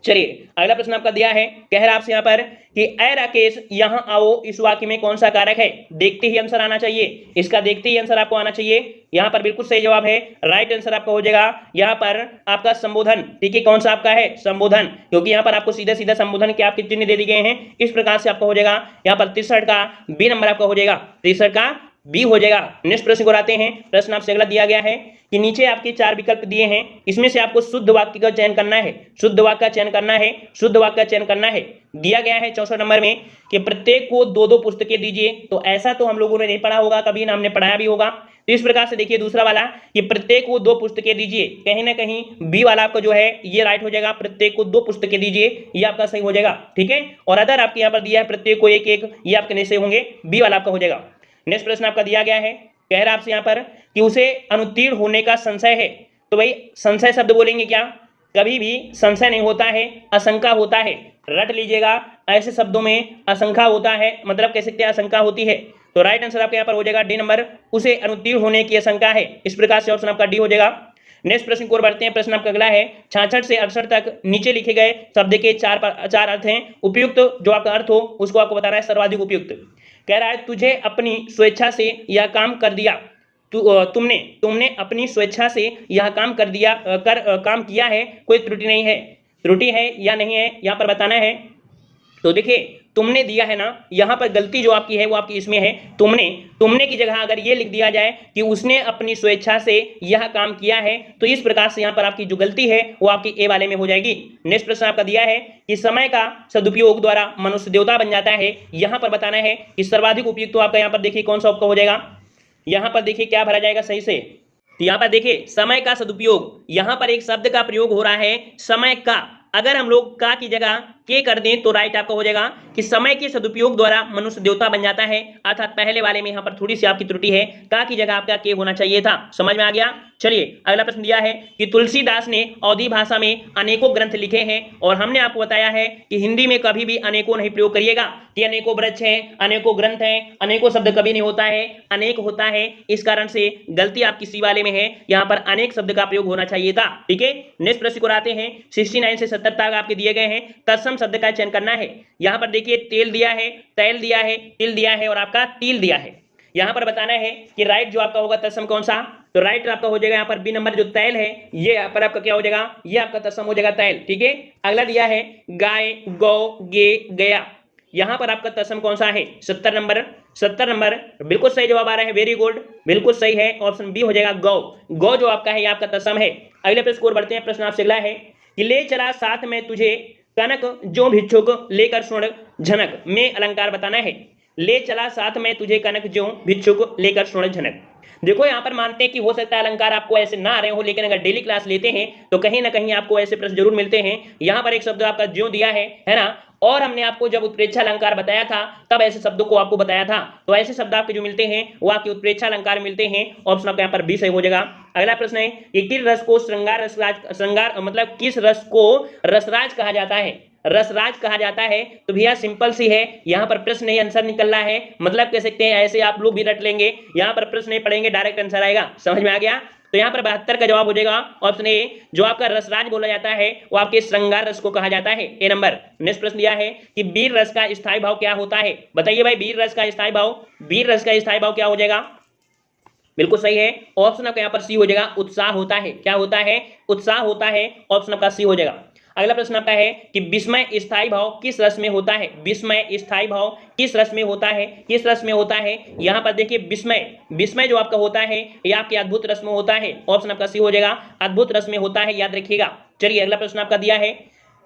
चलिए अगला प्रश्न आपका दिया है, कह रहा आपसे यहाँ पर कि ऐ राकेश यहाँ आओ, इस वाक्य में कौन सा कारक है, देखते ही आंसर आना चाहिए, इसका देखते ही आंसर आपको आना चाहिए। यहाँ पर बिल्कुल सही जवाब है, राइट आंसर आपका हो जाएगा यहाँ पर आपका संबोधन, ठीक है, कौन सा आपका है, संबोधन, क्योंकि यहाँ पर आपको सीधा सीधा संबोधन के आपके चिन्ह दे दिए गए हैं, इस प्रकार से आपका हो जाएगा यहाँ पर 63 का बी नंबर आपका हो जाएगा, 63 का बी हो जाएगा। नेक्स्ट प्रश्न को आते हैं। प्रश्न आपसे अगला दिया गया है कि नीचे आपके 4 विकल्प दिए हैं, इसमें से आपको शुद्ध वाक्य का चयन करना है, शुद्ध वाक्य का चयन करना है, शुद्ध वाक्य का चयन करना है। दिया गया है 64 नंबर में कि प्रत्येक को 2-2 पुस्तकें दीजिए, तो ऐसा तो हम लोगों ने नहीं पढ़ा होगा कभी, ना हमने पढ़ाया भी होगा। तो इस प्रकार से देखिए दूसरा वाला कि प्रत्येक को 2 पुस्तकें दीजिए, कहीं ना कहीं बी वाला आपका जो है ये राइट हो जाएगा, प्रत्येक को 2 पुस्तकें दीजिए, ये आपका सही हो जाएगा, ठीक है। और अदर आपके यहाँ पर दिया है प्रत्येक को 1-1, ये आपके नहीं सही होंगे, बी वाला आपका हो जाएगा। नेक्स्ट प्रश्न आपका दिया गया है, कह रहा आपसे यहाँ पर कि उसे अनुत्तीर्ण होने का संशय है, तो भाई संशय शब्द बोलेंगे क्या, कभी भी संशय नहीं होता है, आशंका होता है, रट लीजिएगा, ऐसे शब्दों में आशंका होता है, मतलब कह सकते हैं आशंका होती है। तो राइट आंसर आपके यहाँ पर हो जाएगा डी नंबर, उसे अनुत्तीर्ण होने की आशंका है, इस प्रकार से ऑप्शन आपका डी हो जाएगा। नेक्स्ट प्रश्न को बढ़ते हैं। प्रश्न आपका अगला है 66 से 68 तक नीचे लिखे गए शब्द के 4 अर्थ हैं, उपयुक्त जो आपका अर्थ हो उसको आपको बताना है, सर्वाधिक उपयुक्त। कह रहा है तुझे अपनी स्वेच्छा से यह काम कर दिया, तुमने अपनी स्वेच्छा से यह काम कर दिया, काम किया है, कोई त्रुटि नहीं है, त्रुटि है या नहीं है यहाँ पर बताना है। तो देखिए तुमने दिया है ना, यहाँ पर गलती जो आपकी है वो आपकी इसमें है, तुमने की जगह अगर ये लिख दिया जाए कि उसने अपनी स्वेच्छा से यह काम किया है, तो इस प्रकार से यहाँ पर आपकी जो गलती है वो आपकी ए वाले में हो जाएगी। नेक्स्ट प्रश्न आपका दिया है कि समय का सदुपयोग द्वारा मनुष्य देवता बन जाता है, यहाँ पर बताना है कि सर्वाधिक उपयुक्त तो आपका यहाँ पर देखिए कौन सा आपका हो जाएगा, यहाँ पर देखिए क्या भरा जाएगा सही से। तो यहाँ पर देखिए समय का सदुपयोग, यहाँ पर एक शब्द का प्रयोग हो रहा है समय का, अगर हम लोग का की जगह के कर दें तो राइट आपका हो जाएगा कि समय के सदुपयोग द्वारा मनुष्य देवता बन जाता है, अर्थात पहले वाले में यहाँ पर थोड़ी सी आपकी त्रुटि है, का की जगह आपका के होना चाहिए था। समझ में आ गया? चलिए अगला प्रश्न दिया है कि तुलसीदास ने अवधी भाषा में अनेकों ग्रंथ लिखे हैं, और हमने आपको बताया है कि हिंदी में कभी भी अनेकों नहीं प्रयोग करिएगा, कि अनेकों वृक्ष हैं, अनेकों ग्रंथ हैं, अनेकों शब्द कभी नहीं होता है, अनेक होता है, इस कारण से गलती आपकी सी वाले में है, यहाँ पर अनेक शब्द का प्रयोग होना चाहिए था, ठीक है। नेक्स्ट प्रश्न को आते हैं 69 से 70 तक आपके दिए गए हैं, तत्सम शब्द का चयन करना है। यहाँ पर देखिए तेल दिया है, तैल दिया है, तिल दिया है और आपका तिल दिया है। यहाँ पर बताना है कि राइट जो आपका होगा तत्सम कौन सा, तो राइट आपका हो जाएगा यहाँ पर बी नंबर, जो तैल है ये यहाँ पर आपका क्या हो जाएगा, ये आपका तत्सम हो जाएगा तैल, ठीक है। अगला दिया है गाय, गौ, गे, गया, यहाँ पर आपका तत्सम कौन सा है, 70 नंबर, 70 नंबर बिल्कुल सही जवाब आ रहा है, वेरी गुड, बिल्कुल सही है, ऑप्शन बी हो जाएगा गौ, गौ जो आपका है ये आपका तत्सम है। अगले प्रश्न को बढ़ते हैं। प्रश्न आपसे अगला है कि ले चला साथ में तुझे कनक जो भिक्षुक लेकर स्वर्ण झनक में अलंकार बताना है। ले चला साथ में तुझे कनक जो भिक्षुक लेकर स्वर्ण झनक, देखो यहाँ पर मानते हैं कि हो सकता है अलंकार आपको ऐसे ना आ रहे हो, लेकिन अगर डेली क्लास लेते हैं तो कहीं ना कहीं आपको ऐसे प्रश्न जरूर मिलते हैं। यहाँ पर एक शब्द आपका ज्यों दिया है ना, और हमने आपको जब उत्प्रेक्षा अलंकार बताया था तब ऐसे शब्दों को आपको बताया था, तो ऐसे शब्द आपके जो मिलते हैं वो आपके उत्प्रेक्षा अलंकार मिलते हैं, ऑप्शन आपका यहाँ पर बी सही हो जाएगा। अगला प्रश्न है कि किस रस को श्रृंगार मतलब किस रस को रसराज कहा जाता है। रसराज कहा जाता है? तो भैया सिंपल सी है, यहाँ पर प्रश्न नहीं आंसर निकल रहा है, मतलब कह सकते हैं ऐसे आप लोग भी रट लेंगे, यहाँ पर प्रश्न नहीं पढ़ेंगे डायरेक्ट आंसर आएगा। समझ में आ गया? तो यहाँ पर 72 का जवाब हो जाएगा ऑप्शन ए। जो आपका रसराज बोला जाता है वो आपके श्रृंगार रस को कहा जाता है, ए नंबर। नेक्स्ट प्रश्न दिया है कि वीर रस का स्थायी भाव क्या होता है? बताइए भाई, वीर रस का स्थायी भाव, वीर रस का स्थायी भाव क्या हो जाएगा? बिल्कुल सही है, ऑप्शन आपका यहाँ पर सी हो जाएगा, उत्साह होता है। क्या होता है? उत्साह होता है, ऑप्शन आपका सी हो जाएगा। अगला प्रश्न आपका है कि विस्मय स्थायी भाव किस रस में होता है? विस्मय स्थायी भाव किस रस में होता है? किस रस में होता है? यहाँ पर देखिए विस्मय, विस्मय जो आपका होता है ये आपके अद्भुत रस में होता है, ऑप्शन आपका सी हो जाएगा, अद्भुत रस में होता है, याद रखिएगा। चलिए अगला प्रश्न आपका दिया है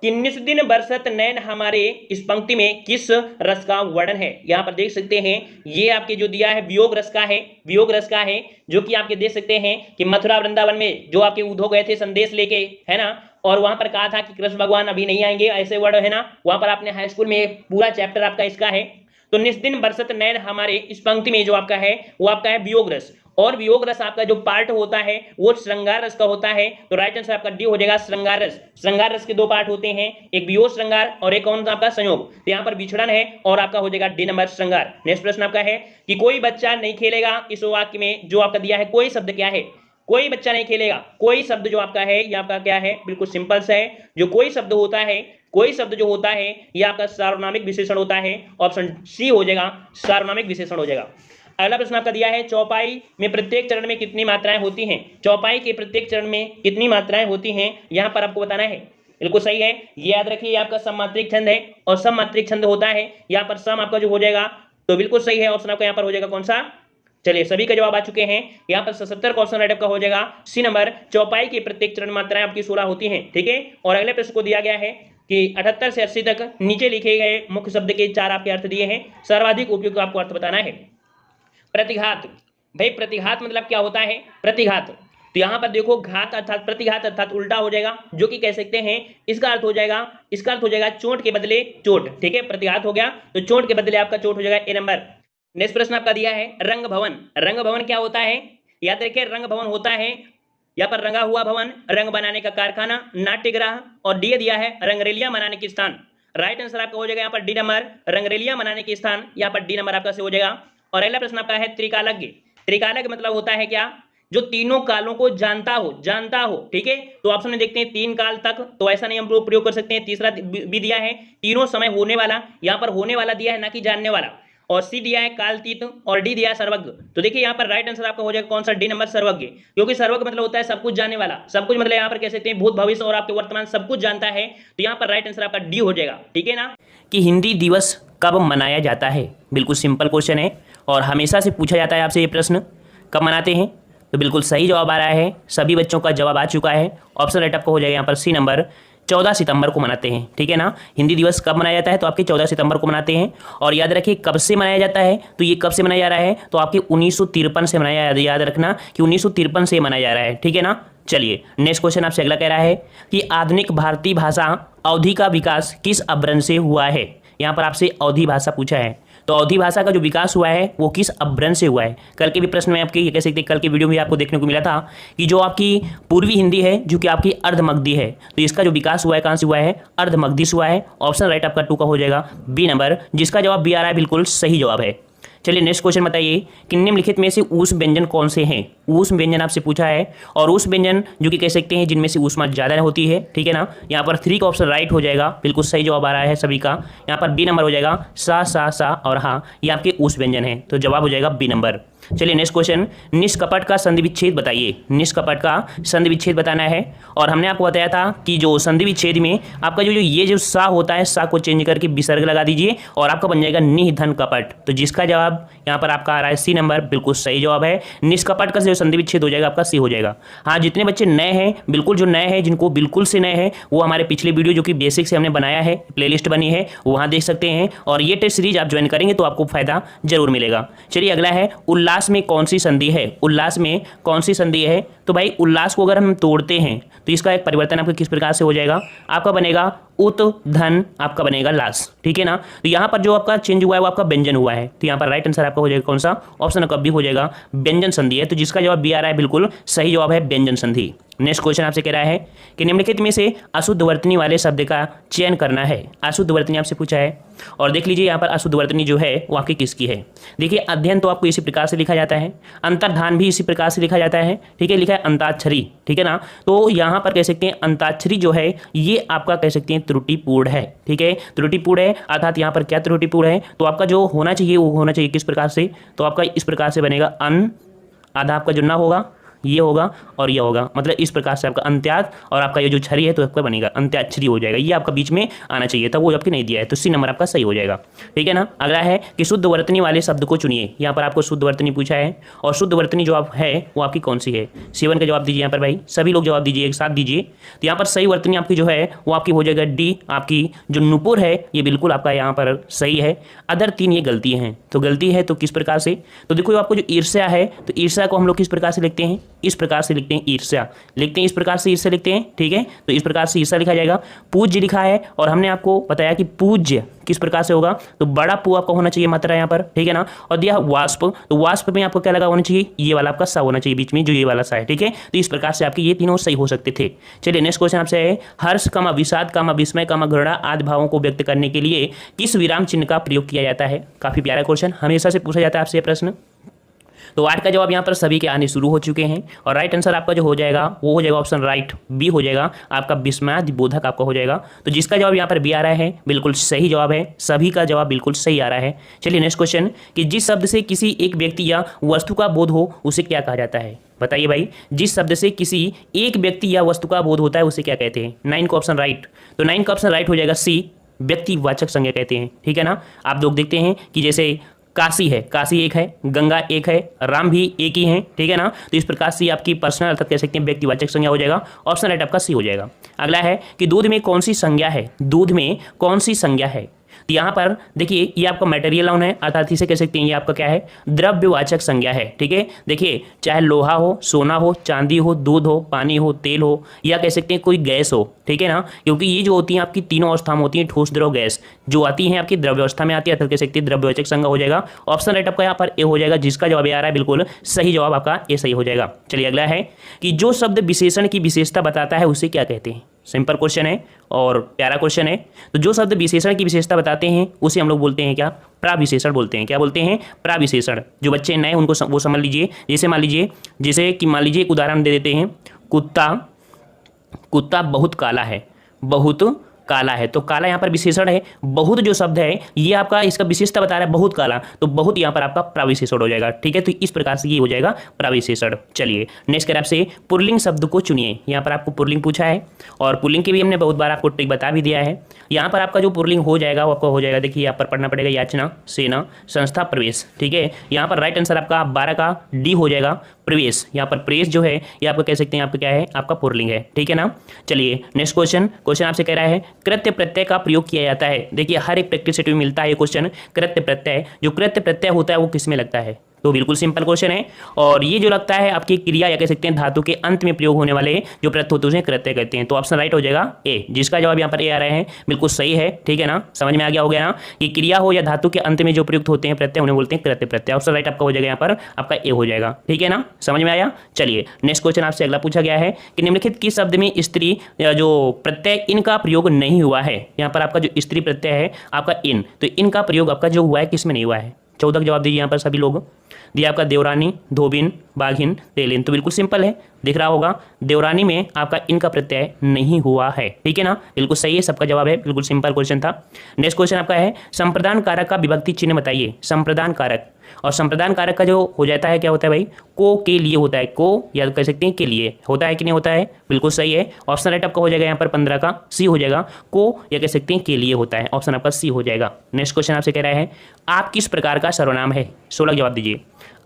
कि निस्दिन बरसत नैन हमारे, इस पंक्ति में किस रस का वर्णन है? यहाँ पर देख सकते हैं ये आपके जो दिया है वियोग रस का है, वियोग रस का है, जो कि आपके देख सकते हैं कि मथुरा वृंदावन में जो आपके उद्धव गए थे संदेश लेके, है ना, और वहां पर कहा था कि कृष्ण भगवान अभी नहीं आएंगे, ऐसे वर्ड है ना, वहां पर आपने हाई स्कूल में पूरा चैप्टर आपका इसका है। तो निस्दिन बरसत नैन हमारे, इस पंक्ति में जो आपका है वो आपका है वियोग रस, और वियोग रस आपका जो पार्ट होता है वो श्रृंगार रस का होता है। तो राइट आंसर आपका डी हो जाएगा, श्रृंगार रस। श्रृंगार रस के दो पार्ट होते हैं, एक वियोग श्रृंगार और एक कौन सा आपका संयोग। तो यहाँ पर विछड़न है और आपका हो जाएगा डी नंबर श्रृंगार। नेक्स्ट प्रश्न आपका है कि कोई बच्चा नहीं खेलेगा, इस वाक्य में जो आपका दिया है कोई शब्द क्या है? कोई बच्चा नहीं खेलेगा, कोई शब्द जो आपका है ये आपका क्या है? बिल्कुल सिंपल सा है, जो कोई शब्द होता है, कोई शब्द जो होता है ये आपका सार्वनामिक विशेषण होता है, ऑप्शन सी हो जाएगा, सार्वनामिक विशेषण हो जाएगा। अगला प्रश्न आपका दिया है चौपाई में प्रत्येक चरण में कितनी मात्राएं होती हैं? चौपाई के प्रत्येक चरण में कितनी मात्राएं होती हैं यहाँ पर आपको बताना है। बिल्कुल सही है, ये याद रखिए आपका सममात्रिक छंद है, और सममात्रिक छंद होता है यहाँ पर सम आपका जो हो जाएगा, तो बिल्कुल सही है, ऑप्शन आपका यहाँ पर हो जाएगा कौन सा? चलिए सभी का जवाब आ चुके हैं, यहाँ पर 77 का ऑप्शन राइट आपका हो जाएगा सी नंबर। चौपाई की प्रत्येक चरण मात्राएं आपकी 16 होती हैं, ठीक है। और अगले प्रश्न को दिया गया है कि 78 से 80 तक नीचे लिखे गए मुख्य शब्द के 4 आपके अर्थ दिए हैं, सर्वाधिक उपयुक्त आपको अर्थ बताना है। प्रतिघात, भाई प्रतिघात मतलब क्या होता है? प्रतिघात, तो यहाँ पर देखो घात अर्थात प्रतिघात अर्थात उल्टा हो जाएगा, जो कि कह सकते हैं इसका अर्थ हो जाएगा, इसका अर्थ हो जाएगा चोट के बदले चोट, ठीक है। प्रतिघात हो गया तो चोट के बदले आपका चोट हो जाएगा, ए नंबर। नेक्स्ट प्रश्न आपका दिया है रंग भवन। रंग भवन क्या होता है? याद रखिए रंग भवन होता है यहाँ पर रंगा हुआ भवन, रंग बनाने का कारखाना, नाट्यगृह, और डी दिया है रंगरेलियां मनाने के स्थान। राइट आंसर आपका हो जाएगा यहाँ पर डी नंबर, रंगरेलियां मनाने के स्थान, यहाँ पर डी नंबर आपका से हो जाएगा। और अगला प्रश्न आपका है त्रिकालज्ञ। त्रिकालज्ञ मतलब होता है क्या? जो तीनों कालों को जानता हो, जानता हो, ठीक है। तो ऑप्शन में देखते हैं 3 काल तक, तो ऐसा नहीं हम लोग प्रयोग कर सकते हैं। तीसरा भी दिया है तीनों समय होने वाला, यहाँ पर होने वाला दिया है ना कि जानने वाला, और सी दिया है कालतीत, और डी दिया है सर्वज्ञ। तो देखिए यहाँ पर राइट आंसर आपका हो जाएगा कौन सा? डी नंबर सर्वज्ञ, क्योंकि सर्वज्ञ मतलब होता है सब कुछ जानने वाला, सब कुछ मतलब यहाँ पर कह सकते हैं भूत भविष्य और आपके वर्तमान सब कुछ जानता है। तो यहाँ पर राइट आंसर आपका डी हो जाएगा, ठीक है ना। कि हिंदी दिवस कब मनाया जाता है? बिल्कुल सिंपल क्वेश्चन है, और हमेशा से पूछा जाता है आपसे ये प्रश्न, कब मनाते हैं? तो बिल्कुल सही जवाब आ रहा है, सभी बच्चों का जवाब आ चुका है। ऑप्शन राइट आपको हो जाएगा यहाँ पर सी नंबर, 14 सितंबर को मनाते हैं, ठीक है ना। हिंदी दिवस कब मनाया जाता है? तो आपके 14 सितंबर को मनाते हैं। और याद रखिए कब से मनाया जाता है, तो ये कब से मनाया जा रहा है? तो आपके 1953 से मनाया, याद रखना कि 1953 से मनाया जा रहा है, ठीक है ना। चलिए नेक्स्ट क्वेश्चन आपसे अगला कह रहा है कि आधुनिक भारतीय भाषा अवधि का विकास किस अपभ्रंश से हुआ है? यहाँ पर आपसे अवधि भाषा पूछा है, तो अवधि भाषा का जो विकास हुआ है वो किस अपभ्रंश से हुआ है? कल के भी प्रश्न में आपके ये कह सकते, कल के वीडियो में आपको देखने को मिला था कि जो आपकी पूर्वी हिंदी है जो कि आपकी अर्धमगधी है, तो इसका जो विकास हुआ है कहाँ से हुआ है? अर्धमगधी से हुआ है। ऑप्शन राइट आपका 2 का हो जाएगा बी नंबर, जिसका जवाब बी आ रहा है, बिल्कुल सही जवाब है। चलिए नेक्स्ट क्वेश्चन बताइए कि निम्नलिखित में से ऊष् व्यंजन कौन से हैं? ऊष् व्यंजन आपसे पूछा है, और ऊष् व्यंजन जो कि कह सकते हैं जिनमें से ऊष्मा ज़्यादा होती है, ठीक है ना। यहाँ पर 3 का ऑप्शन राइट हो जाएगा, बिल्कुल सही जवाब आ रहा है सभी का। यहाँ पर बी नंबर हो जाएगा, सा और हाँ, ये आपके ऊष् व्यंजन है, तो जवाब हो जाएगा बी नंबर। चलिए नेक्स्ट क्वेश्चन, निष्कपट का संधि विच्छेद बताइए। निष्कपट का संधि विच्छेद बताना है, और हमने आपको बताया था कि जो संधि विच्छेद में आपका ये जो सा होता है, सा को चेंज करके विसर्ग लगा दीजिए और आपका बन जाएगा निधन कपट। तो जिसका जवाब यहाँ पर आपका आ रहा है सी नंबर, बिल्कुल सही जवाब है। निष्कपट का जो संधि विच्छेद हो जाएगा आपका सी हो जाएगा। हाँ, जितने बच्चे नए हैं, बिल्कुल जो नए हैं, जिनको बिल्कुल से नए हैं, वो हमारे पिछले वीडियो जो कि बेसिक से हमने बनाया है, प्लेलिस्ट बनी है, वहाँ देख सकते हैं, और ये टेस्ट सीरीज आप ज्वाइन करेंगे तो आपको फायदा जरूर मिलेगा। चलिए अगला है उल्लास में कौन सी संधि है? उल्लास में कौन सी संधि है? तो भाई उल्लास को अगर हम तोड़ते हैं तो इसका एक परिवर्तन आपका किस प्रकार से हो जाएगा? आपका बनेगा उत धन, आपका बनेगा लास, ठीक है ना। तो यहाँ पर जो आपका चेंज हुआ है वो आपका व्यंजन हुआ है, तो यहाँ पर राइट आंसर आपका हो जाएगा कौन सा? ऑप्शन आपका बी हो जाएगा, व्यंजन संधि है। तो जिसका जवाब बी आ रहा है, बिल्कुल सही जवाब है व्यंजन संधि। नेक्स्ट क्वेश्चन आपसे कह रहा है कि निम्नलिखित में से अशुद्ध वर्तनी वाले शब्द का चयन करना है। अशुद्ध वर्तनी आपसे पूछा है और देख लीजिए यहाँ पर अशुद्ध वर्तनी जो है वो आपकी किसकी है। देखिए अध्ययन तो आपको इसी प्रकार से लिखा जाता है, अंतर्धान भी इसी प्रकार से लिखा जाता है, ठीक है, लिखा है अंताक्षरी, ठीक है ना। तो यहाँ पर कह सकते हैं अंताक्षरी जो है ये आपका कह सकते हैं त्रुटिपूर्ण है, ठीक है, त्रुटिपूर्ण है। अर्थात यहाँ पर क्या त्रुटिपूर्ण है, तो आपका जो होना चाहिए वो होना चाहिए किस प्रकार से, तो आपका इस प्रकार से बनेगा अन, आधा आपका जुड़ना होगा, ये होगा और ये होगा, मतलब इस प्रकार से आपका अंत्याद और आपका ये जो छरी है तो आपका बनेगा अंत्याक्षरी हो जाएगा, ये आपका बीच में आना चाहिए था, वो आपके नहीं दिया है, तो सी नंबर आपका सही हो जाएगा, ठीक है ना। अगला है कि शुद्ध वर्तनी वाले शब्द को चुनिए। यहाँ पर आपको शुद्ध वर्तनी पूछा है और शुद्ध वर्तनी जो आप है वो आपकी कौन सी है। C1 का जवाब दीजिए यहाँ पर भाई, सभी लोग जवाब दीजिए, एक साथ दीजिए। तो यहाँ पर सही वर्तनी आपकी जो है वो आपकी हो जाएगा डी, आपकी जो नुपुर है ये बिल्कुल आपका यहाँ पर सही है, अदर 3 ये गलती हैं। तो गलती है तो किस प्रकार से, तो देखो आपको जो ईर्ष्या है तो ईर्ष्या को हम लोग किस प्रकार से लिखते हैं, इस प्रकार से लिखते हैं, ईर्ष्या लिखते हैं, इस प्रकार से ईर्ष्या लिखते हैं, ठीक है। तो इस प्रकार से ईर्ष्या लिखा जाएगा। पूज्य लिखा है और हमने आपको बताया कि पूज्य किस प्रकार से होगा, तो बड़ा पू आपका होना चाहिए मात्रा यहाँ पर, ठीक है ना। और दिया वाष्प, तो वाष्प में आपको क्या लगा होना चाहिए, ये वाला आपका सा होना चाहिए बीच में, जो ये वाला सा है, ठीक है। तो इस प्रकार से आपके ये तीनों सही हो सकते थे। चलिए नेक्स्ट क्वेश्चन आपसे है, हर्ष कामा विषाद कामा विस्मय कामा घृणा आदि भावों को व्यक्त करने के लिए किस विराम चिन्ह का प्रयोग किया जाता है। काफी प्यारा क्वेश्चन, हमेशा से पूछा जाता है आपसे ये प्रश्न। तो 8 का जवाब यहाँ पर सभी के आने शुरू हो चुके हैं और राइट आंसर आपका जो हो जाएगा वो हो जाएगा ऑप्शन राइट बी हो जाएगा, आपका विस्मयादिबोधक आपका हो जाएगा। तो जिसका जवाब यहाँ पर बी आ रहा है बिल्कुल सही जवाब है, सभी का जवाब बिल्कुल सही आ रहा है। चलिए नेक्स्ट क्वेश्चन कि जिस शब्द से किसी एक व्यक्ति या वस्तु का बोध हो उसे क्या कहा जाता है। बताइए भाई, जिस शब्द से किसी एक व्यक्ति या वस्तु का बोध होता है उसे क्या कहते हैं। 9 का ऑप्शन राइट, तो 9 का ऑप्शन राइट हो जाएगा सी, व्यक्तिवाचक संज्ञा कहते हैं, ठीक है ना। आप लोग देखते हैं कि जैसे काशी है, काशी एक है, गंगा एक है, राम भी एक ही है, ठीक है ना। तो इस प्रकार से आपकी पर्सनल अर्थात कह सकते हैं व्यक्तिवाचक संज्ञा हो जाएगा, ऑप्शन राइट आपका सी हो जाएगा। अगला है कि दूध में कौन सी संज्ञा है, दूध में कौन सी संज्ञा है। तो यहाँ पर देखिए ये आपका मटेरियल नाउन है, अर्थात इसे कह सकते हैं ये आपका क्या है, द्रव्यवाचक संज्ञा है, ठीक है। देखिए चाहे लोहा हो, सोना हो, चांदी हो, दूध हो, पानी हो, तेल हो, या कह सकते हैं कोई गैस हो, ठीक है ना। क्योंकि ये जो होती हैं आपकी तीनों अवस्था में होती हैं, ठोस द्रव गैस जो आती हैं आपकी द्रव्य अवस्था में आती है, अर्थात कह सकते हैं द्रव्यवाचक संज्ञा हो जाएगा। ऑप्शन राइट आपका यहाँ पर ए हो जाएगा, जिसका जवाब आ रहा है बिल्कुल सही जवाब आपका ए सही हो जाएगा। चलिए अगला है कि जो शब्द विशेषण की विशेषता बताता है उसे क्या कहते हैं। सिंपल क्वेश्चन है और प्यारा क्वेश्चन है। तो जो शब्द विशेषण की विशेषता बताते हैं उसे हम लोग बोलते हैं क्या, प्राविशेषण बोलते हैं। क्या बोलते हैं, प्राविशेषण। जो बच्चे नए उनको वो समझ लीजिए। जैसे मान लीजिए एक उदाहरण दे देते हैं, कुत्ता बहुत काला है, बहुत काला है, तो काला यहाँ पर विशेषण है। बहुत जो शब्द है ये आपका इसका विशेषता बता रहा है बहुत काला, तो बहुत यहाँ पर आपका प्राविशेषण हो जाएगा, ठीक है। तो इस प्रकार से ये हो जाएगा प्राविशेषण। चलिए नेक्स्ट कर आपसे पुल्लिंग शब्द को चुनिए। यहाँ पर आपको पुल्लिंग पूछा है और पुल्लिंग के भी हमने बहुत बार आपको ट्रिक बता भी दिया है। यहाँ पर आपका जो पुल्लिंग हो जाएगा वो आपको हो जाएगा, देखिए यहाँ पर पढ़ना पड़ेगा याचना, सेना, संस्था, प्रवेश, ठीक है। यहाँ पर राइट आंसर आपका 12 का डी हो जाएगा, प्रवेश। यहाँ पर प्रेस जो है ये आपको कह सकते हैं आपका क्या है, आपका पुल्लिंग है, ठीक है ना। चलिए नेक्स्ट क्वेश्चन आपसे कह रहा है कृत्य प्रत्यय का प्रयोग किया जाता है। देखिए हर एक प्रैक्टिस सेट में मिलता है ये क्वेश्चन, कृत्य प्रत्यय। जो कृत्य प्रत्यय होता है वो किस में लगता है, तो बिल्कुल सिंपल क्वेश्चन है। और ये जो लगता है आपकी क्रिया या कह सकते हैं धातु के अंत में प्रयोग होने वाले जो प्रत्यय होते हैं उसे कृत्य कहते हैं। तो ऑप्शन राइट हो जाएगा ए, जिसका जवाब यहाँ पर ए आ रहे हैं बिल्कुल सही है, ठीक है ना। समझ में आ गया हो गया ना कि क्रिया हो या धातु के अंत में जो प्रयुक्त होते हैं प्रत्यय उन्हें बोलते हैं कृत्य प्रत्यय। ऑप्शन राइट आपका हो जाएगा यहाँ पर आपका ए हो जाएगा, ठीक है ना। समझ में आया। चलिए नेक्स्ट क्वेश्चन आपसे अगला पूछा गया है कि निम्नलिखित किस शब्द में स्त्री जो प्रत्यय इनका प्रयोग नहीं हुआ है। यहाँ पर आपका जो स्त्री प्रत्यय है आपका इन, तो इनका प्रयोग आपका जो हुआ है किस में नहीं हुआ है। 14 का जवाब दीजिए यहाँ पर सभी लोग। दिया आपका देवरानी, धोबिन, बाघिन, तेलिन। तो बिल्कुल सिंपल है, दिख रहा होगा देवरानी में आपका इनका प्रत्यय नहीं हुआ है, ठीक है ना। बिल्कुल सही है, सबका जवाब है, बिल्कुल सिंपल क्वेश्चन था। नेक्स्ट क्वेश्चन आपका है संप्रदान कारक का विभक्ति चिन्ह बताइए। संप्रदान कारक, और संप्रदान कारक का जो हो जाता है क्या होता है भाई, को के लिए होता है, को या कह सकते हैं के लिए होता है कि नहीं होता है, बिल्कुल सही है। ऑप्शन राइट आपका हो जाएगा यहाँ पर 15 का सी हो जाएगा, को या कह सकते हैं के लिए होता है, ऑप्शन आपका सी हो जाएगा। नेक्स्ट क्वेश्चन आपसे कह रहा है आप किस प्रकार का सर्वनाम है। 16 जवाब दीजिए,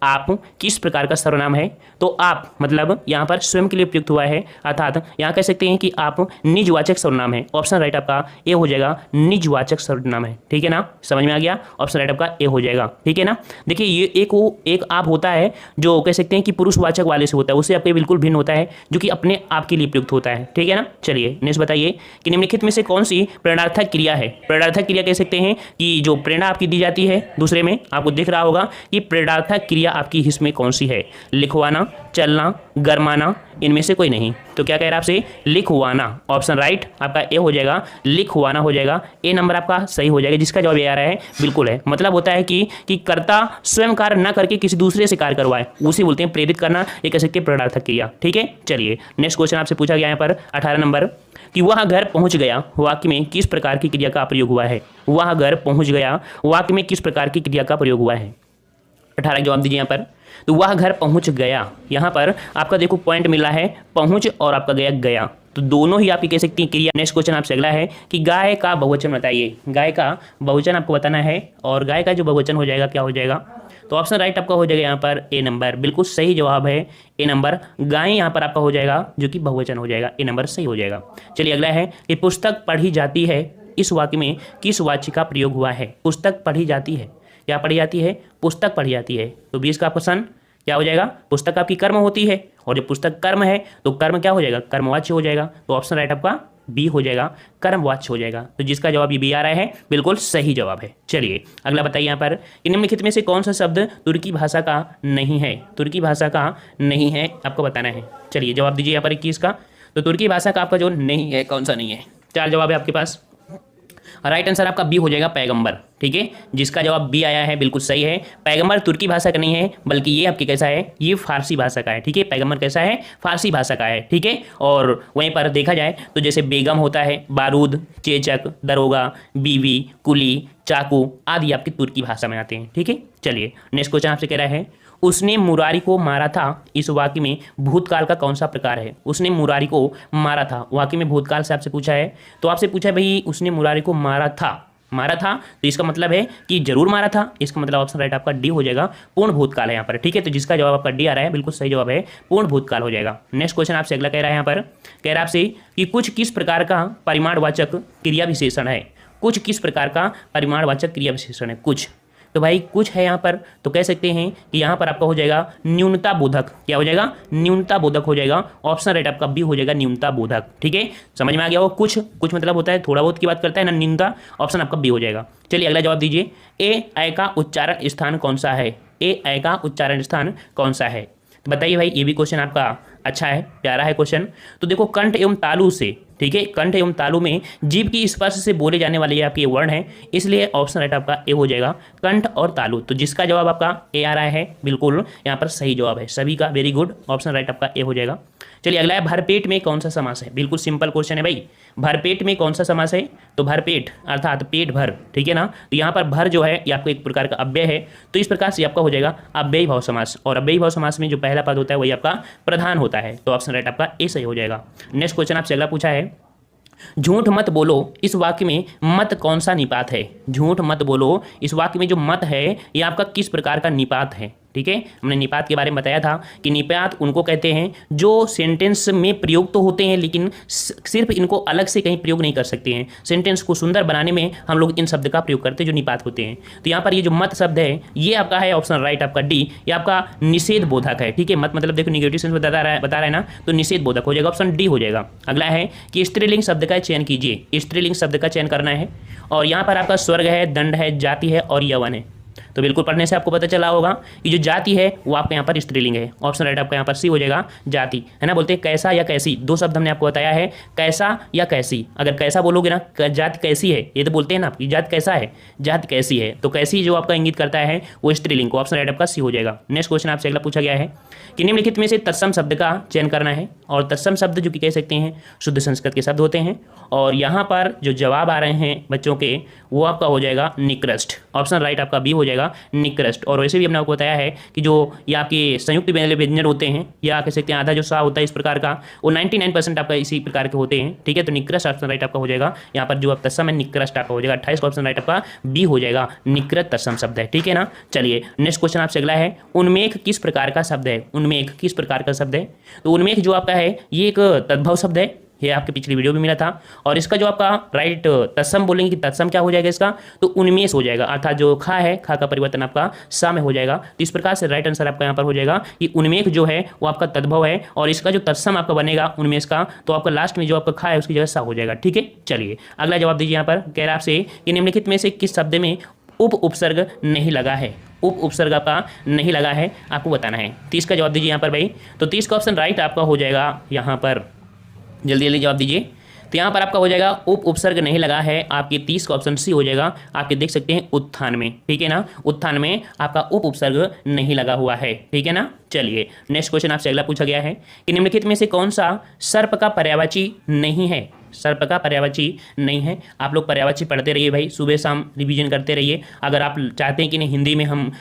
आप किस प्रकार का सर्वनाम है। तो आप मतलब यहाँ पर स्वयं के लिए प्रयुक्त हुआ है, अर्थात यहाँ कह सकते हैं कि आप निजवाचक सर्वनाम है। ऑप्शन राइट आपका ए हो जाएगा, निजवाचक सर्वनाम है, ठीक है ना। समझ में आ गया, ऑप्शन राइट आपका ए हो जाएगा, ठीक है ना। देखिए ये एक आप होता है जो कह सकते हैं कि पुरुषवाचक वाले से होता है, उससे आपके बिल्कुल भिन्न होता है जो कि अपने आप के लिए प्रयुक्त होता है, ठीक है ना। चलिए नेक्स्ट बताइए कि निम्नलिखित में से कौन सी प्रेरणार्थक क्रिया है। प्रेरणार्थक क्रिया कह सकते हैं कि जो प्रेरणा आपकी दी जाती है दूसरे में, आपको दिख रहा होगा कि प्रेरणार्थक क्रिया क्रिया आपकी इसमें कौन सी है? लिखवाना, चलना, गरमाना, इनमें से कोई नहीं। तो क्या कह रहा है आपसे? लिखवाना। ऑप्शन राइट आपका ए हो जाएगा, लिखवाना हो जाएगा। ए नंबर आपका सही हो जाएगा, जिसका जवाब ये आ रहा है बिल्कुल है। मतलब होता है कि कर्ता स्वयं कार्य न करके किसी दूसरे से कार्य करवाए, उसे बोलते हैं प्रेरित करना, ये कह सकते हैं प्रेरणार्थक क्रिया। ठीक है, चलिए नेक्स्ट क्वेश्चन आपसे पूछा गया यहाँ पर 18 नंबर कि वह घर पहुंच गया वाक्य में किस प्रकार की क्रिया का प्रयोग हुआ है? वह घर पहुंच गया वाक्य में किस प्रकार की क्रिया का प्रयोग हुआ है? 18 जवाब दीजिए यहाँ पर। तो वह घर पहुंच गया, यहाँ पर आपका देखो पॉइंट मिला है पहुंच और आपका गया, तो दोनों ही आपकी कह सकती हैं क्रिया। नेक्स्ट क्वेश्चन आपसे अगला है कि गाय का बहुवचन बताइए। गाय का बहुवचन आपको बताना है, और गाय का जो बहुवचन हो जाएगा क्या हो जाएगा? तो ऑप्शन राइट आपका हो जाएगा यहाँ पर ए नंबर, बिल्कुल सही जवाब है ए नंबर। गाय यहाँ पर आपका हो जाएगा जो कि बहुवचन हो जाएगा, ए नंबर सही हो जाएगा। चलिए अगला है कि पुस्तक पढ़ी जाती है, इस वाक्य में किस वाच्य का प्रयोग हुआ है? पुस्तक पढ़ी जाती है, क्या पढ़ी जाती है? पुस्तक पढ़ी जाती है। तो 20 का क्वेश्चन क्या हो जाएगा? पुस्तक आपकी कर्म होती है, और जब पुस्तक कर्म है तो कर्म क्या हो जाएगा? कर्मवाच्य हो जाएगा। तो ऑप्शन राइट आपका बी हो जाएगा, कर्मवाच्य हो जाएगा। तो जिसका जवाब ये बी आ रहा है बिल्कुल सही जवाब है। चलिए अगला बताइए यहाँ पर कि निम्नलिखित में से कौन सा शब्द तुर्की भाषा का नहीं है? तुर्की भाषा का नहीं है आपको बताना है। चलिए जवाब दीजिए यहाँ पर 21 का। तो तुर्की भाषा का आपका जो नहीं है, कौन सा नहीं है? 4 जवाब है आपके पास। राइट आंसर आपका बी हो जाएगा, पैगंबर। ठीक है, जिसका जवाब बी आया है बिल्कुल सही है। पैगंबर तुर्की भाषा का नहीं है, बल्कि ये आपकी कैसा है? ये फारसी भाषा का है। ठीक है, पैगंबर कैसा है? फारसी भाषा का है। ठीक है, और वहीं पर देखा जाए तो जैसे बेगम होता है, बारूद, चेचक, दरोगा, बीवी, कुली, चाकू आदि आपकी तुर्की भाषा में आते हैं। ठीक है, चलिए नेक्स्ट क्वेश्चन आपसे कह रहा है उसने मुरारी को मारा था, इस वाक्य में भूतकाल का कौन सा प्रकार है? उसने मुरारी को मारा था, वाक्य में भूतकाल से आपसे पूछा है। तो आपसे पूछा है भाई उसने मुरारी को मारा था, तो इसका मतलब है कि जरूर मारा था। इसका मतलब ऑप्शन राइट आपका डी हो जाएगा, पूर्ण भूतकाल है यहाँ पर। ठीक है, तो जिसका जवाब आपका डी आ रहा है बिल्कुल सही जवाब है, पूर्ण भूतकाल हो जाएगा। नेक्स्ट क्वेश्चन आपसे अगला कह रहा है यहाँ पर, कह रहा है आपसे कि कुछ किस प्रकार का परिमाणवाचक क्रिया विशेषण है? कुछ किस प्रकार का परिमाणवाचक क्रिया विशेषण है? कुछ, तो भाई कुछ है यहाँ पर, तो कह सकते हैं कि यहाँ पर आपका हो जाएगा न्यूनता बोधक। क्या हो जाएगा? न्यूनता बोधक हो जाएगा। ऑप्शन राइट आपका बी हो जाएगा, न्यूनता बोधक। ठीक है, समझ में आ गया हो? कुछ मतलब होता है थोड़ा बहुत की बात करता है ना, न्यूनता। ऑप्शन आपका बी हो जाएगा। चलिए अगला जवाब दीजिए, ए ऐ का उच्चारण स्थान कौन सा है? ए ऐ का उच्चारण स्थान कौन सा है? तो बताइए भाई, ये भी क्वेश्चन आपका अच्छा है, प्यारा है क्वेश्चन। तो देखो कंठ एवं तालु से, ठीक है, कंठ एवं तालु में जीभ की स्पर्श से बोले जाने वाले आपके वर्ण हैं, इसलिए ऑप्शन राइट आपका ए हो जाएगा, कंठ और तालु। तो जिसका जवाब आपका ए आ रहा है बिल्कुल यहाँ पर सही जवाब है सभी का, वेरी गुड। ऑप्शन राइट आपका ए हो जाएगा। चलिए अगला है भरपेट में कौन सा समास है? बिल्कुल सिंपल क्वेश्चन है भाई, भरपेट में कौन सा समास है? तो भरपेट अर्थात पेट भर। ठीक है ना, तो यहाँ पर भर जो है ये आपको एक प्रकार का अव्यय है, तो इस प्रकार से आपका हो जाएगा अव्ययी भाव समास, और अव्ययी भाव समास में जो पहला पद होता है वही आपका प्रधान होता है। तो ऑप्शन राइट आपका ए सही हो जाएगा। नेक्स्ट क्वेश्चन आपसे अगला पूछा है, झूठ मत बोलो, इस वाक्य में मत कौन सा निपात है? झूठ मत बोलो, इस वाक्य में जो मत है ये आपका किस प्रकार का निपात है? ठीक है, हमने निपात के बारे में बताया था कि निपात उनको कहते हैं जो सेंटेंस में प्रयोग तो होते हैं लेकिन सिर्फ इनको अलग से कहीं प्रयोग नहीं कर सकते हैं। सेंटेंस को सुंदर बनाने में हम लोग इन शब्द का प्रयोग करते हैं जो निपात होते हैं। तो यहाँ पर ये जो मत शब्द है ये आपका है ऑप्शन राइट आपका डी, ये आपका निषेध बोधक है। ठीक है, मत मतलब देखो निगेटिव सेंस बता रहा है ना, तो निषेध बोधक हो जाएगा, ऑप्शन डी हो जाएगा। अगला है कि स्त्रीलिंग शब्द का चयन कीजिए, स्त्रीलिंग शब्द का चयन करना है, और यहाँ पर आपका स्वर्ग है, दंड है, जाति है और यवन है। तो बिल्कुल पढ़ने से आपको पता चला होगा कि जो जाति है वो आपका यहाँ पर स्त्रीलिंग है। ऑप्शन राइट आपका यहाँ पर सी हो जाएगा, जाति है ना। बोलते हैं कैसा या कैसी, दो शब्द हमने आपको बताया है, कैसा या कैसी। अगर कैसा बोलोगे ना, जाति कैसी है, ये तो बोलते हैं ना आपकी जाति कैसा है, जाति कैसी है, तो कैसी जो आपका इंगित करता है वो स्त्रीलिंग को, ऑप्शन राइट आपका सी हो जाएगा। नेक्स्ट क्वेश्चन आपसे अगला पूछा गया है कि निम्नलिखित में से तत्सम शब्द का चयन करना है, और तत्सम शब्द जो कि कह सकते हैं शुद्ध संस्कृत के शब्द होते हैं, और यहाँ पर जो जवाब आ रहे हैं बच्चों के वो आपका हो जाएगा निकृष्ट। ऑप्शन राइट आपका बी हो जाएगा, निकृष्ट। और वैसे भी हमने आपको बताया है कि जो ये आपके संयुक्त व्यंजन होते हैं या कह सकते हैं आधा जो सा होता है इस प्रकार का, वो 99% आपका इसी प्रकार के होते हैं। ठीक है, तो निकृष्ट ऑप्शन राइट आपका हो जाएगा। यहाँ पर जो आप तत्सम है निकृष्ट आपका हो जाएगा। 28 का ऑप्शन राइट आपका बी हो जाएगा, निकृष्ट तत्सम शब्द है। ठीक है ना, चलिए नेक्स्ट क्वेश्चन आपसे अगला है, उन्मेख किस प्रकार का शब्द है? उन्मेख किस प्रकार का शब्द है? तो उन्मेख जो आपका है ये एक तद्भव शब्द है, ये आपके पिछली वीडियो में मिला था, और इसका जो आपका राइट तत्सम बोलेंगे कि तत्सम क्या हो जाएगा इसका, तो उन्मेष हो जाएगा, अर्थात जो खा है, खा का परिवर्तन आपका सा में हो जाएगा। तो इस प्रकार से राइट आंसर आपका यहाँ पर हो जाएगा कि उन्मेष जो है वो आपका तद्भव है, और इसका जो तत्सम आपका बनेगा उन्मेष का, तो आपका लास्ट में जो आपका खा है उसकी जगह सा हो जाएगा। ठीक है, चलिए अगला जवाब दीजिए। यहाँ पर कह रहा है आपसे कि निम्नलिखित में से किस शब्द में उप उपसर्ग नहीं लगा है? उप उपसर्ग आपका नहीं लगा है, आपको बताना है। 30 का जवाब दीजिए यहाँ पर भाई। तो 30 का ऑप्शन राइट आपका हो जाएगा यहाँ पर, जल्दी जल्दी जवाब दीजिए। तो यहाँ पर आपका हो जाएगा उप उपसर्ग नहीं लगा है, आपके 30 का ऑप्शन सी हो जाएगा। आपके देख सकते हैं उत्थान में, ठीक है ना, उत्थान में आपका उप उपसर्ग नहीं लगा हुआ है, ठीक है ना। चलिए नेक्स्ट क्वेश्चन आपसे अगला पूछा गया है कि निम्नलिखित में से कौन सा सर्प का पर्यायवाची नहीं है। सर्प का पर्यायवाची नहीं है। आप लोग पर्यायवाची पढ़ते रहिए भाई, सुबह शाम रिवीजन करते रहिए। अगर आप चाहते हैं कि नहीं हिंदी में हम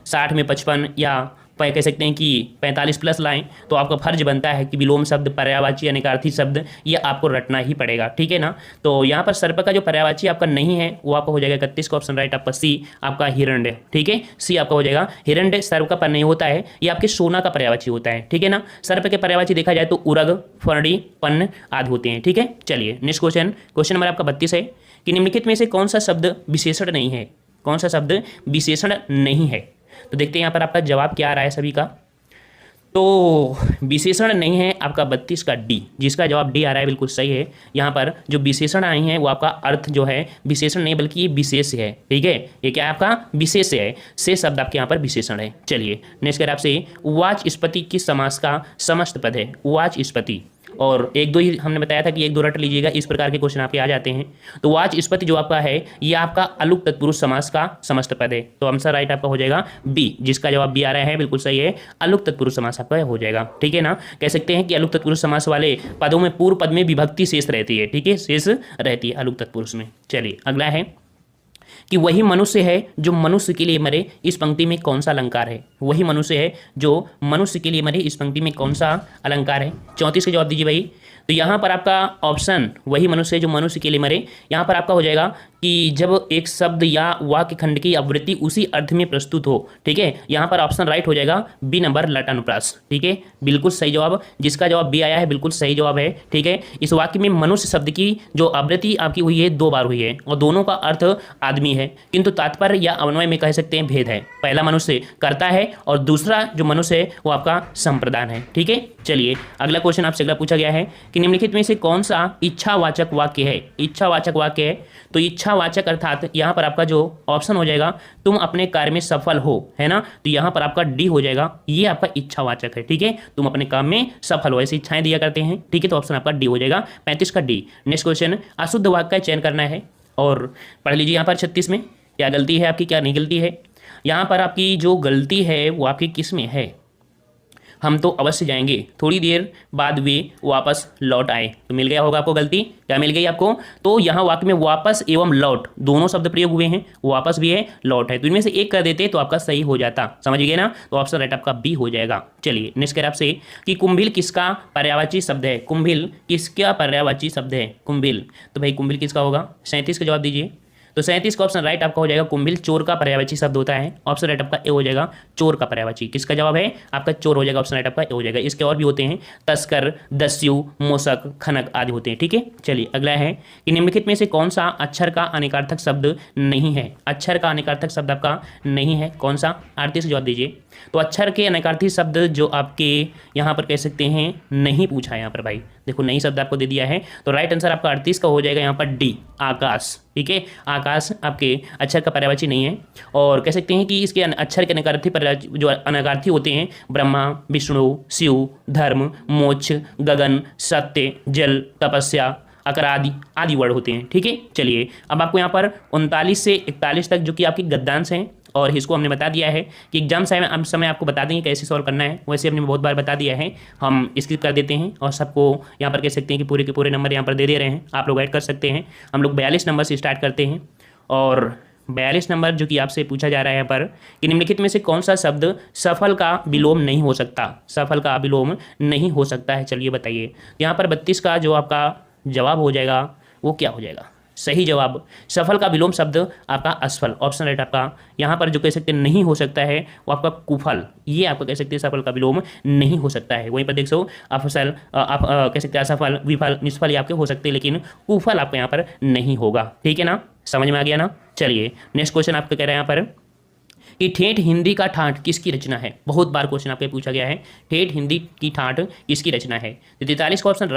60 में 55 या कह सकते हैं कि 45 प्लस लाएं, तो आपका फर्ज बनता है कि विलोम शब्द, पर्यायवाची, अनेकार्थी शब्द ये आपको रटना ही पड़ेगा, ठीक है ना। तो यहाँ पर सर्प का जो पर्यायवाची आपका नहीं है वो आपका हो जाएगा 31 का ऑप्शन राइट आपका सी, आपका हिरण्य, ठीक है, सी आपका हो जाएगा। हिरण्य सर्प का पर नहीं होता है, ये आपके सोना का पर्यायवाची होता है, ठीक है ना। सर्प के पर्यायवाची देखा जाए तो उरग, फरड़ी, पन्न आदि होते हैं, ठीक है। चलिए नेक्स्ट क्वेश्चन, क्वेश्चन नंबर आपका 32 है कि निम्नलिखित में से कौन सा शब्द विशेषण नहीं है। कौन सा शब्द विशेषण नहीं है, तो देखते हैं यहाँ पर आपका जवाब क्या आ रहा है सभी का। तो विशेषण नहीं है आपका 32 का डी, जिसका जवाब डी आ रहा है, बिल्कुल सही है। यहाँ पर जो विशेषण आए हैं वो आपका अर्थ जो है विशेषण नहीं बल्कि ये विशेष है, ठीक है। ये क्या है आपका विशेष है, से शब्द आपके यहाँ पर विशेषण है। चलिए नेक्स्ट कर आपसे, वाचस्पति किस समास का समस्त पद है। वाचस्पति, और एक दो ही हमने बताया था कि एक दो रट लीजिएगा, इस प्रकार के क्वेश्चन आपके आ जाते हैं। तो वाचस्पति जो आपका है ये आपका अलुक तत्पुरुष समास का समस्त पद है। तो आंसर राइट आपका हो जाएगा बी, जिसका जवाब बी आ रहा है, बिल्कुल सही है, अलुक तत्पुरुष समास आपका हो जाएगा, ठीक है ना। कह सकते हैं कि अलुक तत्पुरुष समास वाले पदों में पूर्व पद में विभक्ति शेष रहती है, ठीक है, शेष रहती है अलुक तत्पुरुष में। चलिए अगला है कि वही मनुष्य है जो मनुष्य के लिए मरे, इस पंक्ति में कौन सा अलंकार है। वही मनुष्य है जो मनुष्य के लिए मरे, इस पंक्ति में कौन सा अलंकार है। 34 का जवाब दीजिए भाई। तो यहाँ पर आपका ऑप्शन वही मनुष्य है जो मनुष्य के लिए मरे, यहाँ पर आपका हो जाएगा कि जब एक शब्द या वाक्य खंड की आवृत्ति उसी अर्थ में प्रस्तुत हो, ठीक है। यहाँ पर ऑप्शन राइट हो जाएगा बी नंबर लटानुप्रास, ठीक है, बिल्कुल सही जवाब, जिसका जवाब बी आया है, बिल्कुल सही जवाब है, ठीक है। इस वाक्य में मनुष्य शब्द की जो आवृत्ति आपकी हुई है 2 बार हुई है और दोनों का अर्थ आदमी है, किंतु तात्पर्य या अन्वय में कह सकते हैं भेद है। पहला मनुष्य करता है और दूसरा जो मनुष्य है वो आपका संप्रदान है, ठीक है। चलिए अगला क्वेश्चन आपसे अगला पूछा गया है कि निम्नलिखित में से कौन सा इच्छावाचक वाक्य है। इच्छावाचक वाक्य है, तो इच्छावाचक अर्थात यहाँ पर आपका जो ऑप्शन हो जाएगा तुम अपने कार्य में सफल हो, है ना, तो यहाँ पर आपका डी हो जाएगा, ये आपका इच्छावाचक है, ठीक है, तुम अपने काम में सफल हो, ऐसी इच्छाएं दिया करते हैं, ठीक है। तो ऑप्शन आपका डी हो जाएगा, 35 का डी। नेक्स्ट क्वेश्चन, अशुद्ध वाक्य का चयन करना है और पढ़ लीजिए यहाँ पर 36 में क्या गलती है आपकी, क्या नहीं गलती है। यहाँ पर आपकी जो गलती है वो आपकी किस में है, हम तो अवश्य जाएंगे, थोड़ी देर बाद वे वापस लौट आए, तो मिल गया होगा आपको गलती, क्या मिल गई आपको। तो यहाँ वाक्य में वापस एवं लौट दोनों शब्द प्रयोग हुए हैं, वापस भी है, लौट है, तो इनमें से एक कर देते तो आपका सही हो जाता, समझ गए ना। तो ऑप्शन राइट आपका बी हो जाएगा। चलिए नेक्स्ट कह आपसे कि कुंभिल किसका पर्यायवाची शब्द है। कुंभिल किसका पर्यायवाची शब्द है, कुंभिल, तो भाई कुंभिल किसका होगा। 37 का जवाब दीजिए। तो 37 का ऑप्शन राइट आपका हो जाएगा, कुंभिल चोर का पर्यायवाची शब्द होता है, ऑप्शन राइट आपका ए हो जाएगा, चोर का पर्यायवाची। किसका जवाब है आपका चोर हो जाएगा, ऑप्शन राइट आपका ए हो जाएगा। इसके और भी होते हैं, तस्कर, दस्यु, मोसक, खनक आदि होते हैं, ठीक है। चलिए अगला है कि निम्नलिखित में से कौन सा अक्षर का अनेकार्थक शब्द नहीं है। अक्षर का अनेकार्थक शब्द आपका नहीं है, कौन सा, 38 जवाब दीजिए। तो अक्षर के अनेकार्थी शब्द जो आपके यहाँ पर कह सकते हैं नहीं पूछा है यहाँ पर भाई, देखो नहीं शब्द आपको दे दिया है, तो राइट आंसर आपका 38 का हो जाएगा यहाँ पर डी, आकाश, ठीक है। आकाश आपके अक्षर का पर्यायवाची नहीं है और कह सकते हैं कि इसके अक्षर के अनेकार्थी जो अनेकार्थी होते हैं ब्रह्मा, विष्णु, शिव, धर्म, मोक्ष, गगन, सत्य, जल, तपस्या, अकरादि आदि वर्ड होते हैं, ठीक है। चलिए अब आपको यहाँ पर 39 से 41 तक जो कि आपकी गद्यांश हैं और इसको हमने बता दिया है कि एग्जाम समय आपको बता देंगे कैसे सॉल्व करना है, वैसे हमने बहुत बार बता दिया है, हम स्किप कर देते हैं और सबको यहाँ पर कह सकते हैं कि पूरे के पूरे नंबर यहाँ पर दे रहे हैं, आप लोग ऐड कर सकते हैं। हम लोग 42 नंबर से स्टार्ट करते हैं और 42 नंबर जो कि आपसे पूछा जा रहा है यहाँ पर कि निम्नलिखित में से कौन सा शब्द सफल का विलोम नहीं हो सकता। सफल का विलोम नहीं हो सकता है, चलिए बताइए। यहाँ पर 32 का जो आपका जवाब हो जाएगा वो क्या हो जाएगा, सही जवाब सफल का विलोम शब्द आपका असफल, ऑप्शन राइट आपका यहाँ पर जो कह सकते हैं नहीं हो सकता है वो आपका कुफल, ये आपको कह सकते हैं सफल का विलोम नहीं हो सकता है। वहीं पर देख सो अफसल आप कह सकते हैं असफल, विफल, निष्फल ये आपके हो सकते हैं, लेकिन कुफल आपको यहाँ पर नहीं होगा, ठीक है ना, समझ में आ गया ना। चलिए नेक्स्ट क्वेश्चन आपका कह रहे हैं यहाँ पर कि ठेठ हिंदी का ठाठ किसकी रचना है। बहुत बार क्वेश्चन आपके पूछा गया है, ठेठ हिंदी की ठाठ किसकी रचना है। तो 43 का ऑप्शन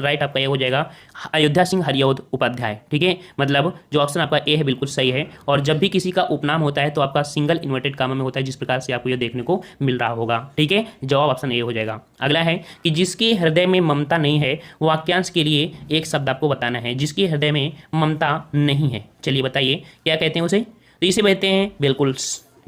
राइट आपका ये हो जाएगा अयोध्या सिंह हरिऔध उपाध्याय। ठीक है, मतलब जो ऑप्शन आपका ए है बिल्कुल सही है। और जब भी किसी का उपनाम होता है तो आपका सिंगल इन्वर्टेड कामा में होता है, जिस प्रकार से आपको ये देखने को मिल रहा होगा। ठीक है, जवाब ऑप्शन ए हो जाएगा। अगला है कि जिसके हृदय में ममता नहीं है, वाक्यांश के लिए एक शब्द आपको बताना है। जिसके हृदय में ममता नहीं है, चलिए बताइए क्या कहते हैं उसे। तो इसे कहते हैं, बिल्कुल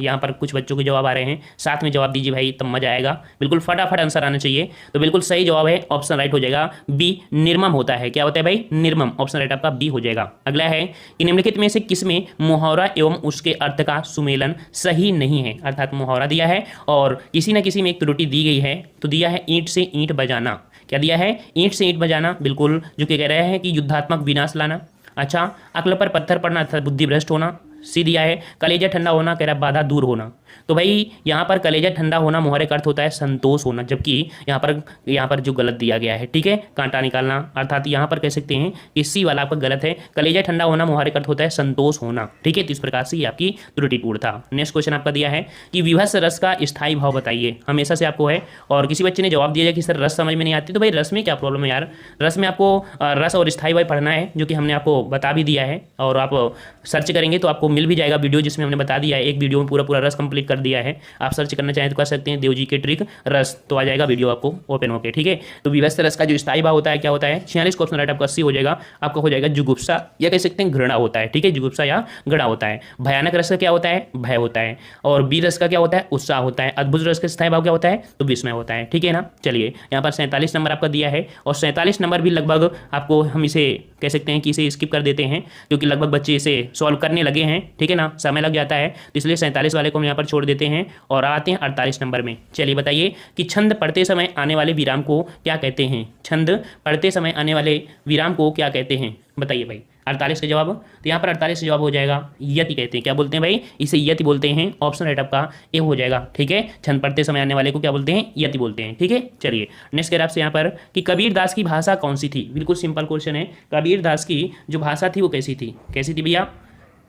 यहाँ पर कुछ बच्चों के जवाब आ रहे हैं, साथ में जवाब दीजिए भाई, तब मजा आएगा। बिल्कुल फटाफट आंसर आना चाहिए। तो बिल्कुल सही जवाब है, ऑप्शन राइट हो जाएगा बी, निर्मम होता है। क्या होता है भाई, निर्मम। ऑप्शन राइट आपका बी हो जाएगा। अगला है कि निम्नलिखित में से किसमें मुहावरा एवं उसके अर्थ का सुमेलन सही नहीं है। अर्थात मुहावरा दिया है और किसी न किसी में एक त्रुटि दी गई है। तो दिया है ईंट से ईंट बजाना। क्या दिया है, ईंट से ईंट बजाना, बिल्कुल जो कि कह रहे हैं कि युद्धात्मक विनाश लाना। अच्छा, अक्ल पर पत्थर पड़ना अर्थात बुद्धि भ्रष्ट होना। सी दिया है कलेजा ठंडा होना, कह रहा है बाधा दूर होना। तो भाई यहाँ पर कलेजा ठंडा होना मुहावरे का अर्थ होता है संतोष होना, जबकि यहाँ पर जो गलत दिया गया है, ठीक है, कांटा निकालना, अर्थात यहाँ पर कह सकते हैं कि सी वाला आपका गलत है। कलेजा ठंडा होना मुहावरे का अर्थ होता है संतोष होना। ठीक है, तो इस प्रकार से ये आपकी त्रुटिपूर्ण था। नेक्स्ट क्वेश्चन आपका दिया है कि विभत्स रस का स्थायी भाव बताइए। हमेशा से आपको है, और किसी बच्चे ने जवाब दिया है कि सर रस समझ में नहीं आती। तो भाई रस में क्या प्रॉब्लम है यार, रस में आपको रस और स्थायी भाव पढ़ना है, जो कि हमने आपको बता भी दिया है। और आप सर्च करेंगे तो आपको मिल भी जाएगा वीडियो, जिसमें हमने बता दिया है, एक वीडियो में पूरा रस कंप्लीट कर दिया है। आप सर्च करना चाहें तो कर सकते हैं, देवजी के ट्रिक रस, तो आ जाएगा वीडियो आपको ओपन होके। ठीक है, तो विभत्स रस का जो स्थायी भाव होता है क्या होता है, 46 का ऑप्शन राइट आपका सी हो जाएगा। आपका हो जाएगा जुगुप्सा, या कह सकते हैं घृणा होता है। ठीक है, जुगुप्सा या घृणा होता है। भयानक रस का क्या होता है, भय होता है। और बी रस का क्या होता है, उत्साह होता है। अद्भुत रस का स्थायी भाव क्या होता है, तो विस्मय होता है। ठीक है ना, चलिए यहाँ पर 47 नंबर आपका दिया है, और 47 नंबर भी लगभग आपको हम इसे कह सकते हैं कि इसे स्किप कर देते हैं, क्योंकि लगभग बच्चे इसे सॉल्व करने लगे हैं। ठीक है ना, समय लग जाता है, तो इसलिए 47 वाले को हम यहाँ पर छोड़ देते हैं और आते हैं 48 नंबर में। चलिए बताइए कि छंद पढ़ते समय आने वाले विराम को क्या कहते हैं। छंद पढ़ते समय आने वाले विराम को क्या कहते हैं, बताइए भाई। 48 का जवाब, तो यहाँ पर 48 का जवाब हो जाएगा यति कहते हैं। क्या बोलते हैं भाई, इसे यति बोलते हैं। ऑप्शन राइट आपका ए हो जाएगा। ठीक है, छंद पढ़ते समय आने वाले को क्या बोलते हैं, यति बोलते हैं। ठीक है, चलिए नेक्स्ट कह रहा आपसे यहाँ पर कि कबीर दास की भाषा कौन सी थी। बिल्कुल सिंपल क्वेश्चन है, कबीर दास की जो भाषा थी वो कैसी थी, कैसी थी भैया,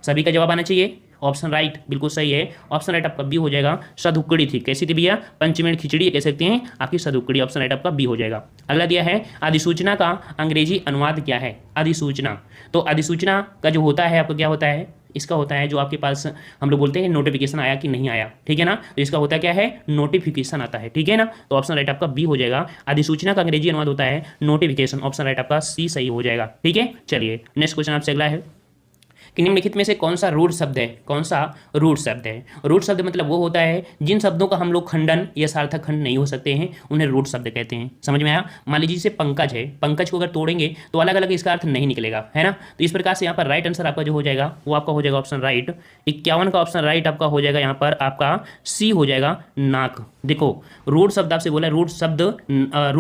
सभी का जवाब आना चाहिए। ऑप्शन राइट बिल्कुल सही है, ऑप्शन राइट आपका बी हो जाएगा, सदुक्कड़ी थी। कैसी थी भैया, पंचमेण खिचड़ी कह सकते हैं आपकी सदुक्कड़ी। ऑप्शन राइट आपका बी हो जाएगा। अगला दिया है अधिसूचना का अंग्रेजी अनुवाद क्या है। अधिसूचना, तो अधिसूचना का जो होता है आपका क्या होता है, इसका होता है जो आपके पास हम लोग बोलते हैं नोटिफिकेशन आया कि नहीं आया। ठीक है ना, तो इसका होता है क्या है, नोटिफिकेशन आता है। ठीक है ना, तो ऑप्शन राइट आपका बी हो जाएगा। अधिसूचना का अंग्रेजी अनुवाद होता है नोटिफिकेशन। ऑप्शन राइट आपका सी सही हो जाएगा। ठीक है, चलिए नेक्स्ट क्वेश्चन आपसे अगला है कि निम्नलिखित में से कौन सा रूढ़ शब्द है, कौन सा रूढ़ शब्द है। रूढ़ शब्द मतलब वो होता है जिन शब्दों का हम लोग खंडन या सार्थक खंड नहीं हो सकते हैं, उन्हें रूढ़ शब्द कहते हैं। समझ में आया। मान लीजिए जैसे पंकज है, पंकज को अगर तोड़ेंगे तो अलग अलग इसका अर्थ नहीं निकलेगा, है ना। तो इस प्रकार से यहाँ पर राइट आंसर आपका जो हो जाएगा वो आपका हो जाएगा ऑप्शन राइट। 51 का ऑप्शन राइट आपका हो जाएगा यहाँ पर आपका सी हो जाएगा नाक। देखो रूढ़ शब्द आपसे बोला, रूढ़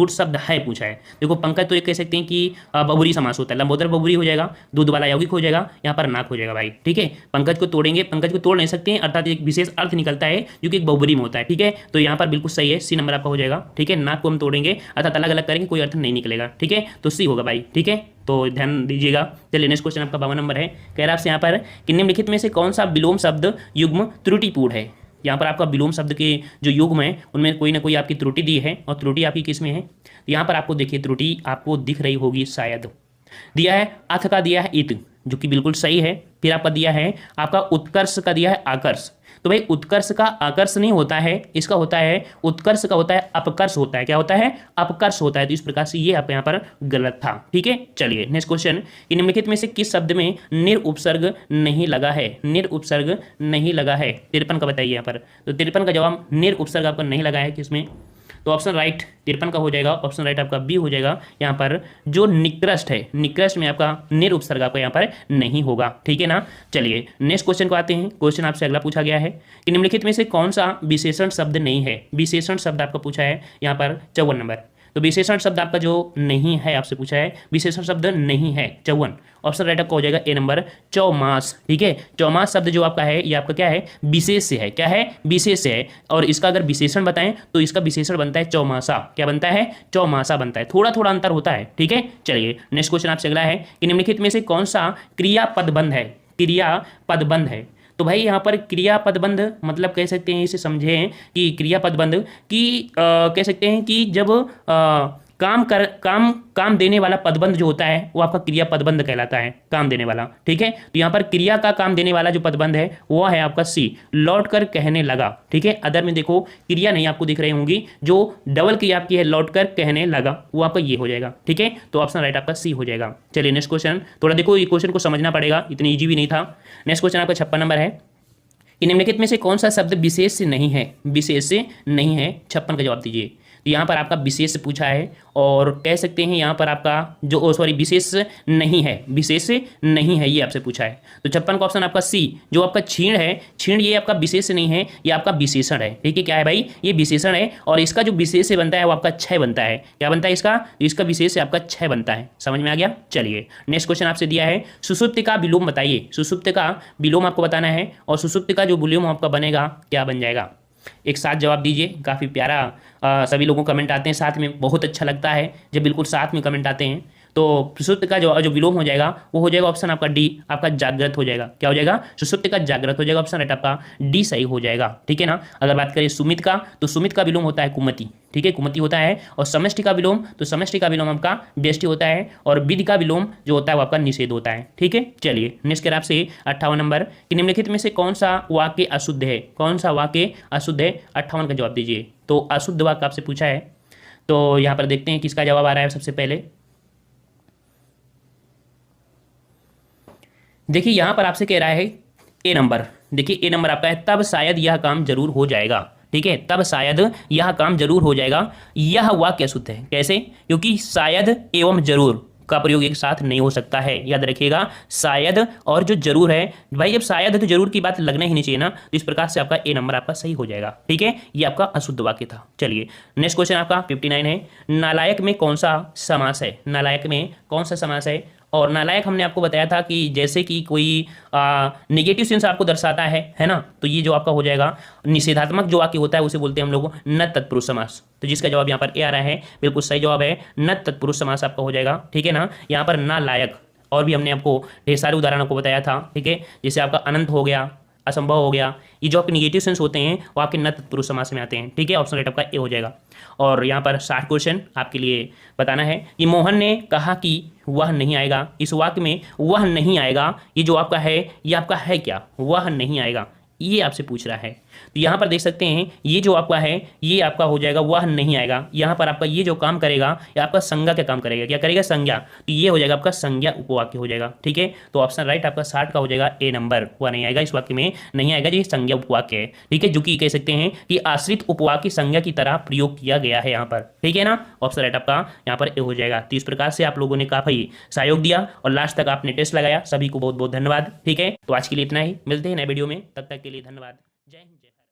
शब्द है पूछा है। देखो पंकज तो ये कह सकते हैं कि बबुरी समास होता है, लंबोदर बबुरी हो जाएगा, दूध वाला यौगिक हो जाएगा, यहाँ पर नाक हो जाएगा भाई। ठीक है, पंकज को तोड़ेंगे, पंकज को तोड़ नहीं सकते हैं, अर्थात एक विशेष अर्थ निकलता है जो कि एक बहुबरी में होता है। ठीक है, तो यहाँ पर बिल्कुल सही है, सी नंबर आपका हो जाएगा। ठीक है, नाक को हम तोड़ेंगे अर्थात अलग अलग करेंगे, कोई अर्थ नहीं निकलेगा। ठीक है, तो सी होगा भाई। ठीक है, तो ध्यान दीजिएगा। चलिए नेक्स्ट क्वेश्चन आपका 52 नंबर है, कह रहा है आपसे यहाँ पर कि निम्नलिखित में से कौन सा विलोम शब्द युग्म त्रुटिपूर्ण है। यहाँ पर आपका विलोम शब्द के जो युग्म है उनमें कोई ना कोई आपकी त्रुटि दी है, और त्रुटि आपकी किस में है, तो यहाँ पर आपको देखिए त्रुटि आपको दिख रही होगी शायद। दिया है अथ का दिया है इत, जो कि बिल्कुल सही है। फिर आपका दिया है आपका उत्कर्ष का दिया है आकर्ष। तो भाई उत्कर्ष का आकर्ष नहीं होता है, इसका होता है उत्कर्ष का होता है अपकर्ष होता है। क्या होता है, अपकर्ष होता है। तो इस प्रकार से ये आप यहाँ पर गलत था। ठीक है, चलिए नेक्स्ट क्वेश्चन कि निम्नलिखित में से किस शब्द में निर उपसर्ग नहीं लगा है। निर उपसर्ग नहीं लगा है, 53 का बताइए यहाँ पर। तो 53 का जवाब निर उपसर्ग आपका नहीं लगा है किसमें, तो ऑप्शन राइट 53 का हो जाएगा। ऑप्शन राइट आपका बी हो जाएगा। यहाँ पर जो निकृष्ट है, निकृष्ट में आपका निर उपसर्ग आपका यहाँ पर नहीं होगा। ठीक है ना, चलिए नेक्स्ट क्वेश्चन को आते हैं। क्वेश्चन आपसे अगला पूछा गया है कि निम्नलिखित में से कौन सा विशेषण शब्द नहीं है। विशेषण शब्द आपका पूछा है यहाँ पर 54 नंबर। तो विशेषण शब्द आपका जो नहीं है आपसे पूछा है, विशेषण शब्द नहीं है 54। ऑप्शन राइट आपका हो जाएगा ए नंबर चौमास। ठीक है, चौमास शब्द जो आपका है ये आपका क्या है, विशेष से है। क्या है, विशेष से है, और इसका अगर विशेषण बताएं तो इसका विशेषण बनता है चौमासा। क्या बनता है, चौमासा बनता है। थोड़ा थोड़ा अंतर होता है। ठीक है, चलिए नेक्स्ट क्वेश्चन आपसे अगला है कि निम्नलिखित में से कौन सा क्रिया पदबंध है। क्रिया पदबंध है, तो भाई यहाँ पर क्रियापद बंध मतलब कह सकते हैं, इसे समझें कि क्रियापद बंध कि कह सकते हैं कि जब काम देने वाला पदबंध जो होता है वो आपका क्रिया पदबंध कहलाता है, काम देने वाला। ठीक है, तो यहाँ पर क्रिया का काम देने वाला जो पदबंध है वो है आपका सी, लौट कर कहने लगा। ठीक है, अदर में देखो क्रिया नहीं आपको दिख रही होंगी, जो डबल क्रिया आपकी है लौट कर कहने लगा, वो आपका ये हो जाएगा। ठीक है, तो ऑप्शन राइट आपका सी हो जाएगा। चलिए नेक्स्ट क्वेश्चन, थोड़ा देखो ये क्वेश्चन को समझना पड़ेगा, इतनी ईजी भी नहीं था। नेक्स्ट क्वेश्चन आपका 56 नंबर है कि निम्नलिखित में से कौन सा शब्द विशेष से नहीं है, विशेष से नहीं है, 56 का जवाब दीजिए। तो यहाँ पर आपका विशेष से पूछा है और कह सकते हैं यहाँ पर आपका जो सॉरी विशेष नहीं है, विशेष नहीं है ये आपसे पूछा है। तो 56 का ऑप्शन आपका सी, जो आपका छीण है, छीण ये आपका विशेष नहीं है, ये आपका विशेषण है। ठीक है, क्या है भाई, ये विशेषण है और इसका जो विशेष से बनता है वो आपका क्षय बनता है। क्या बनता है इसका विशेष से आपका क्षय बनता है। समझ में आ गया। चलिए नेक्स्ट क्वेश्चन आपसे दिया है, सुषुप्ति का विलोम बताइए। सुषुप्ति का विलोम आपको बताना है और सुषुप्ति का जो विलोम आपका बनेगा क्या बन जाएगा, एक साथ जवाब दीजिए। काफ़ी प्यारा सभी लोगों को कमेंट आते हैं, साथ में बहुत अच्छा लगता है जब बिल्कुल साथ में कमेंट आते हैं। तो सुषुप्ति का जो विलोम हो जाएगा वो हो जाएगा ऑप्शन आपका डी, आपका जागृत हो जाएगा। क्या हो जाएगा, सुषुप्ति का जागृत हो जाएगा, ऑप्शन राइट आपका डी सही हो जाएगा। ठीक है ना। अगर बात करें सुमित का, तो सुमित का विलोम होता है कुमति। ठीक है, कुमति होता है। और समष्टि का विलोम, तो समष्टि का विलोम आपका व्यष्टि होता है और विधि का विलोम जो होता है वो आपका निषेध होता है। ठीक है, चलिए नेक्स्ट कर आपसे 58 नंबर कि निम्नलिखित में से कौन सा वाक्य अशुद्ध है, कौन सा वाक्य अशुद्ध है, 58 का जवाब दीजिए। तो अशुद्ध वाक्य आपसे पूछा है, तो यहाँ पर देखते हैं किसका जवाब आ रहा है। सबसे पहले देखिए यहाँ पर आपसे कह रहा है ए नंबर, देखिए ए नंबर आपका है, तब शायद यह काम जरूर हो जाएगा। ठीक है, तब शायद यह काम जरूर हो जाएगा, यह वाक्य अशुद्ध है। कैसे, क्योंकि शायद एवं जरूर का प्रयोग एक साथ नहीं हो सकता है। याद रखिएगा, शायद और जो जरूर है भाई, जब शायद है तो जरूर की बात लगना ही नहीं चाहिए ना, तो इस प्रकार से आपका ए नंबर आपका सही हो जाएगा। ठीक है, ये आपका अशुद्ध वाक्य था। चलिए नेक्स्ट क्वेश्चन आपका 59 है, नालायक में कौन सा समास है, नालायक में कौन सा समास है। और नालायक हमने आपको बताया था कि जैसे कि कोई नेगेटिव सेंस आपको दर्शाता है ना, तो ये जो आपका हो जाएगा निषेधात्मक जो वाक्य होता है उसे बोलते हैं हम लोग न तत्पुरुष समास। तो जिसका जवाब यहाँ पर ए आ रहा है, बिल्कुल सही जवाब है, न तत्पुरुष समास आपका हो जाएगा। ठीक है ना, यहाँ पर नालायक और भी हमने आपको ढेर सारे उदाहरणों को बताया था। ठीक है, जैसे आपका अनंत हो गया, असंभव हो गया, ये जो आपके निगेटिव सेंस होते हैं वो आपके न तत्पुरुष समास में आते हैं। ठीक है, ऑप्शन राइट आपका ए हो जाएगा। और यहाँ पर 60 क्वेश्चन आपके लिए बताना है कि मोहन ने कहा कि वह नहीं आएगा, इस वाक्य में वह नहीं आएगा, ये जो आपका है ये आपका है क्या, वह नहीं आएगा, ये आपसे पूछ रहा है। तो यहाँ पर देख सकते हैं ये जो आपका है ये आपका हो जाएगा वह नहीं आएगा। यहाँ पर आपका ये जो काम करेगा ये आपका संज्ञा का काम करेगा। क्या करेगा, संज्ञा। तो ये हो जाएगा आपका संज्ञा उपवाक्य हो जाएगा। ठीक है, तो ऑप्शन राइट आपका 60 का हो जाएगा ए नंबर, वह नहीं आएगा, इस वाक्य में नहीं आएगा, ये संज्ञा उपवाक्य है। ठीक है, जो कि कह सकते हैं कि आश्रित उपवाक्य संज्ञा की तरह प्रयोग किया गया है यहाँ पर। ठीक है ना, ऑप्शन राइट आपका यहाँ पर ए हो जाएगा। तो इस प्रकार से आप लोगों ने काफी सहयोग दिया और लास्ट तक आपने टेस्ट लगाया, सभी को बहुत बहुत धन्यवाद। ठीक है, तो आज के लिए इतना ही, मिलते हैं नए वीडियो में, तब तक के लिए धन्यवाद। जय हिंद, जय भारत।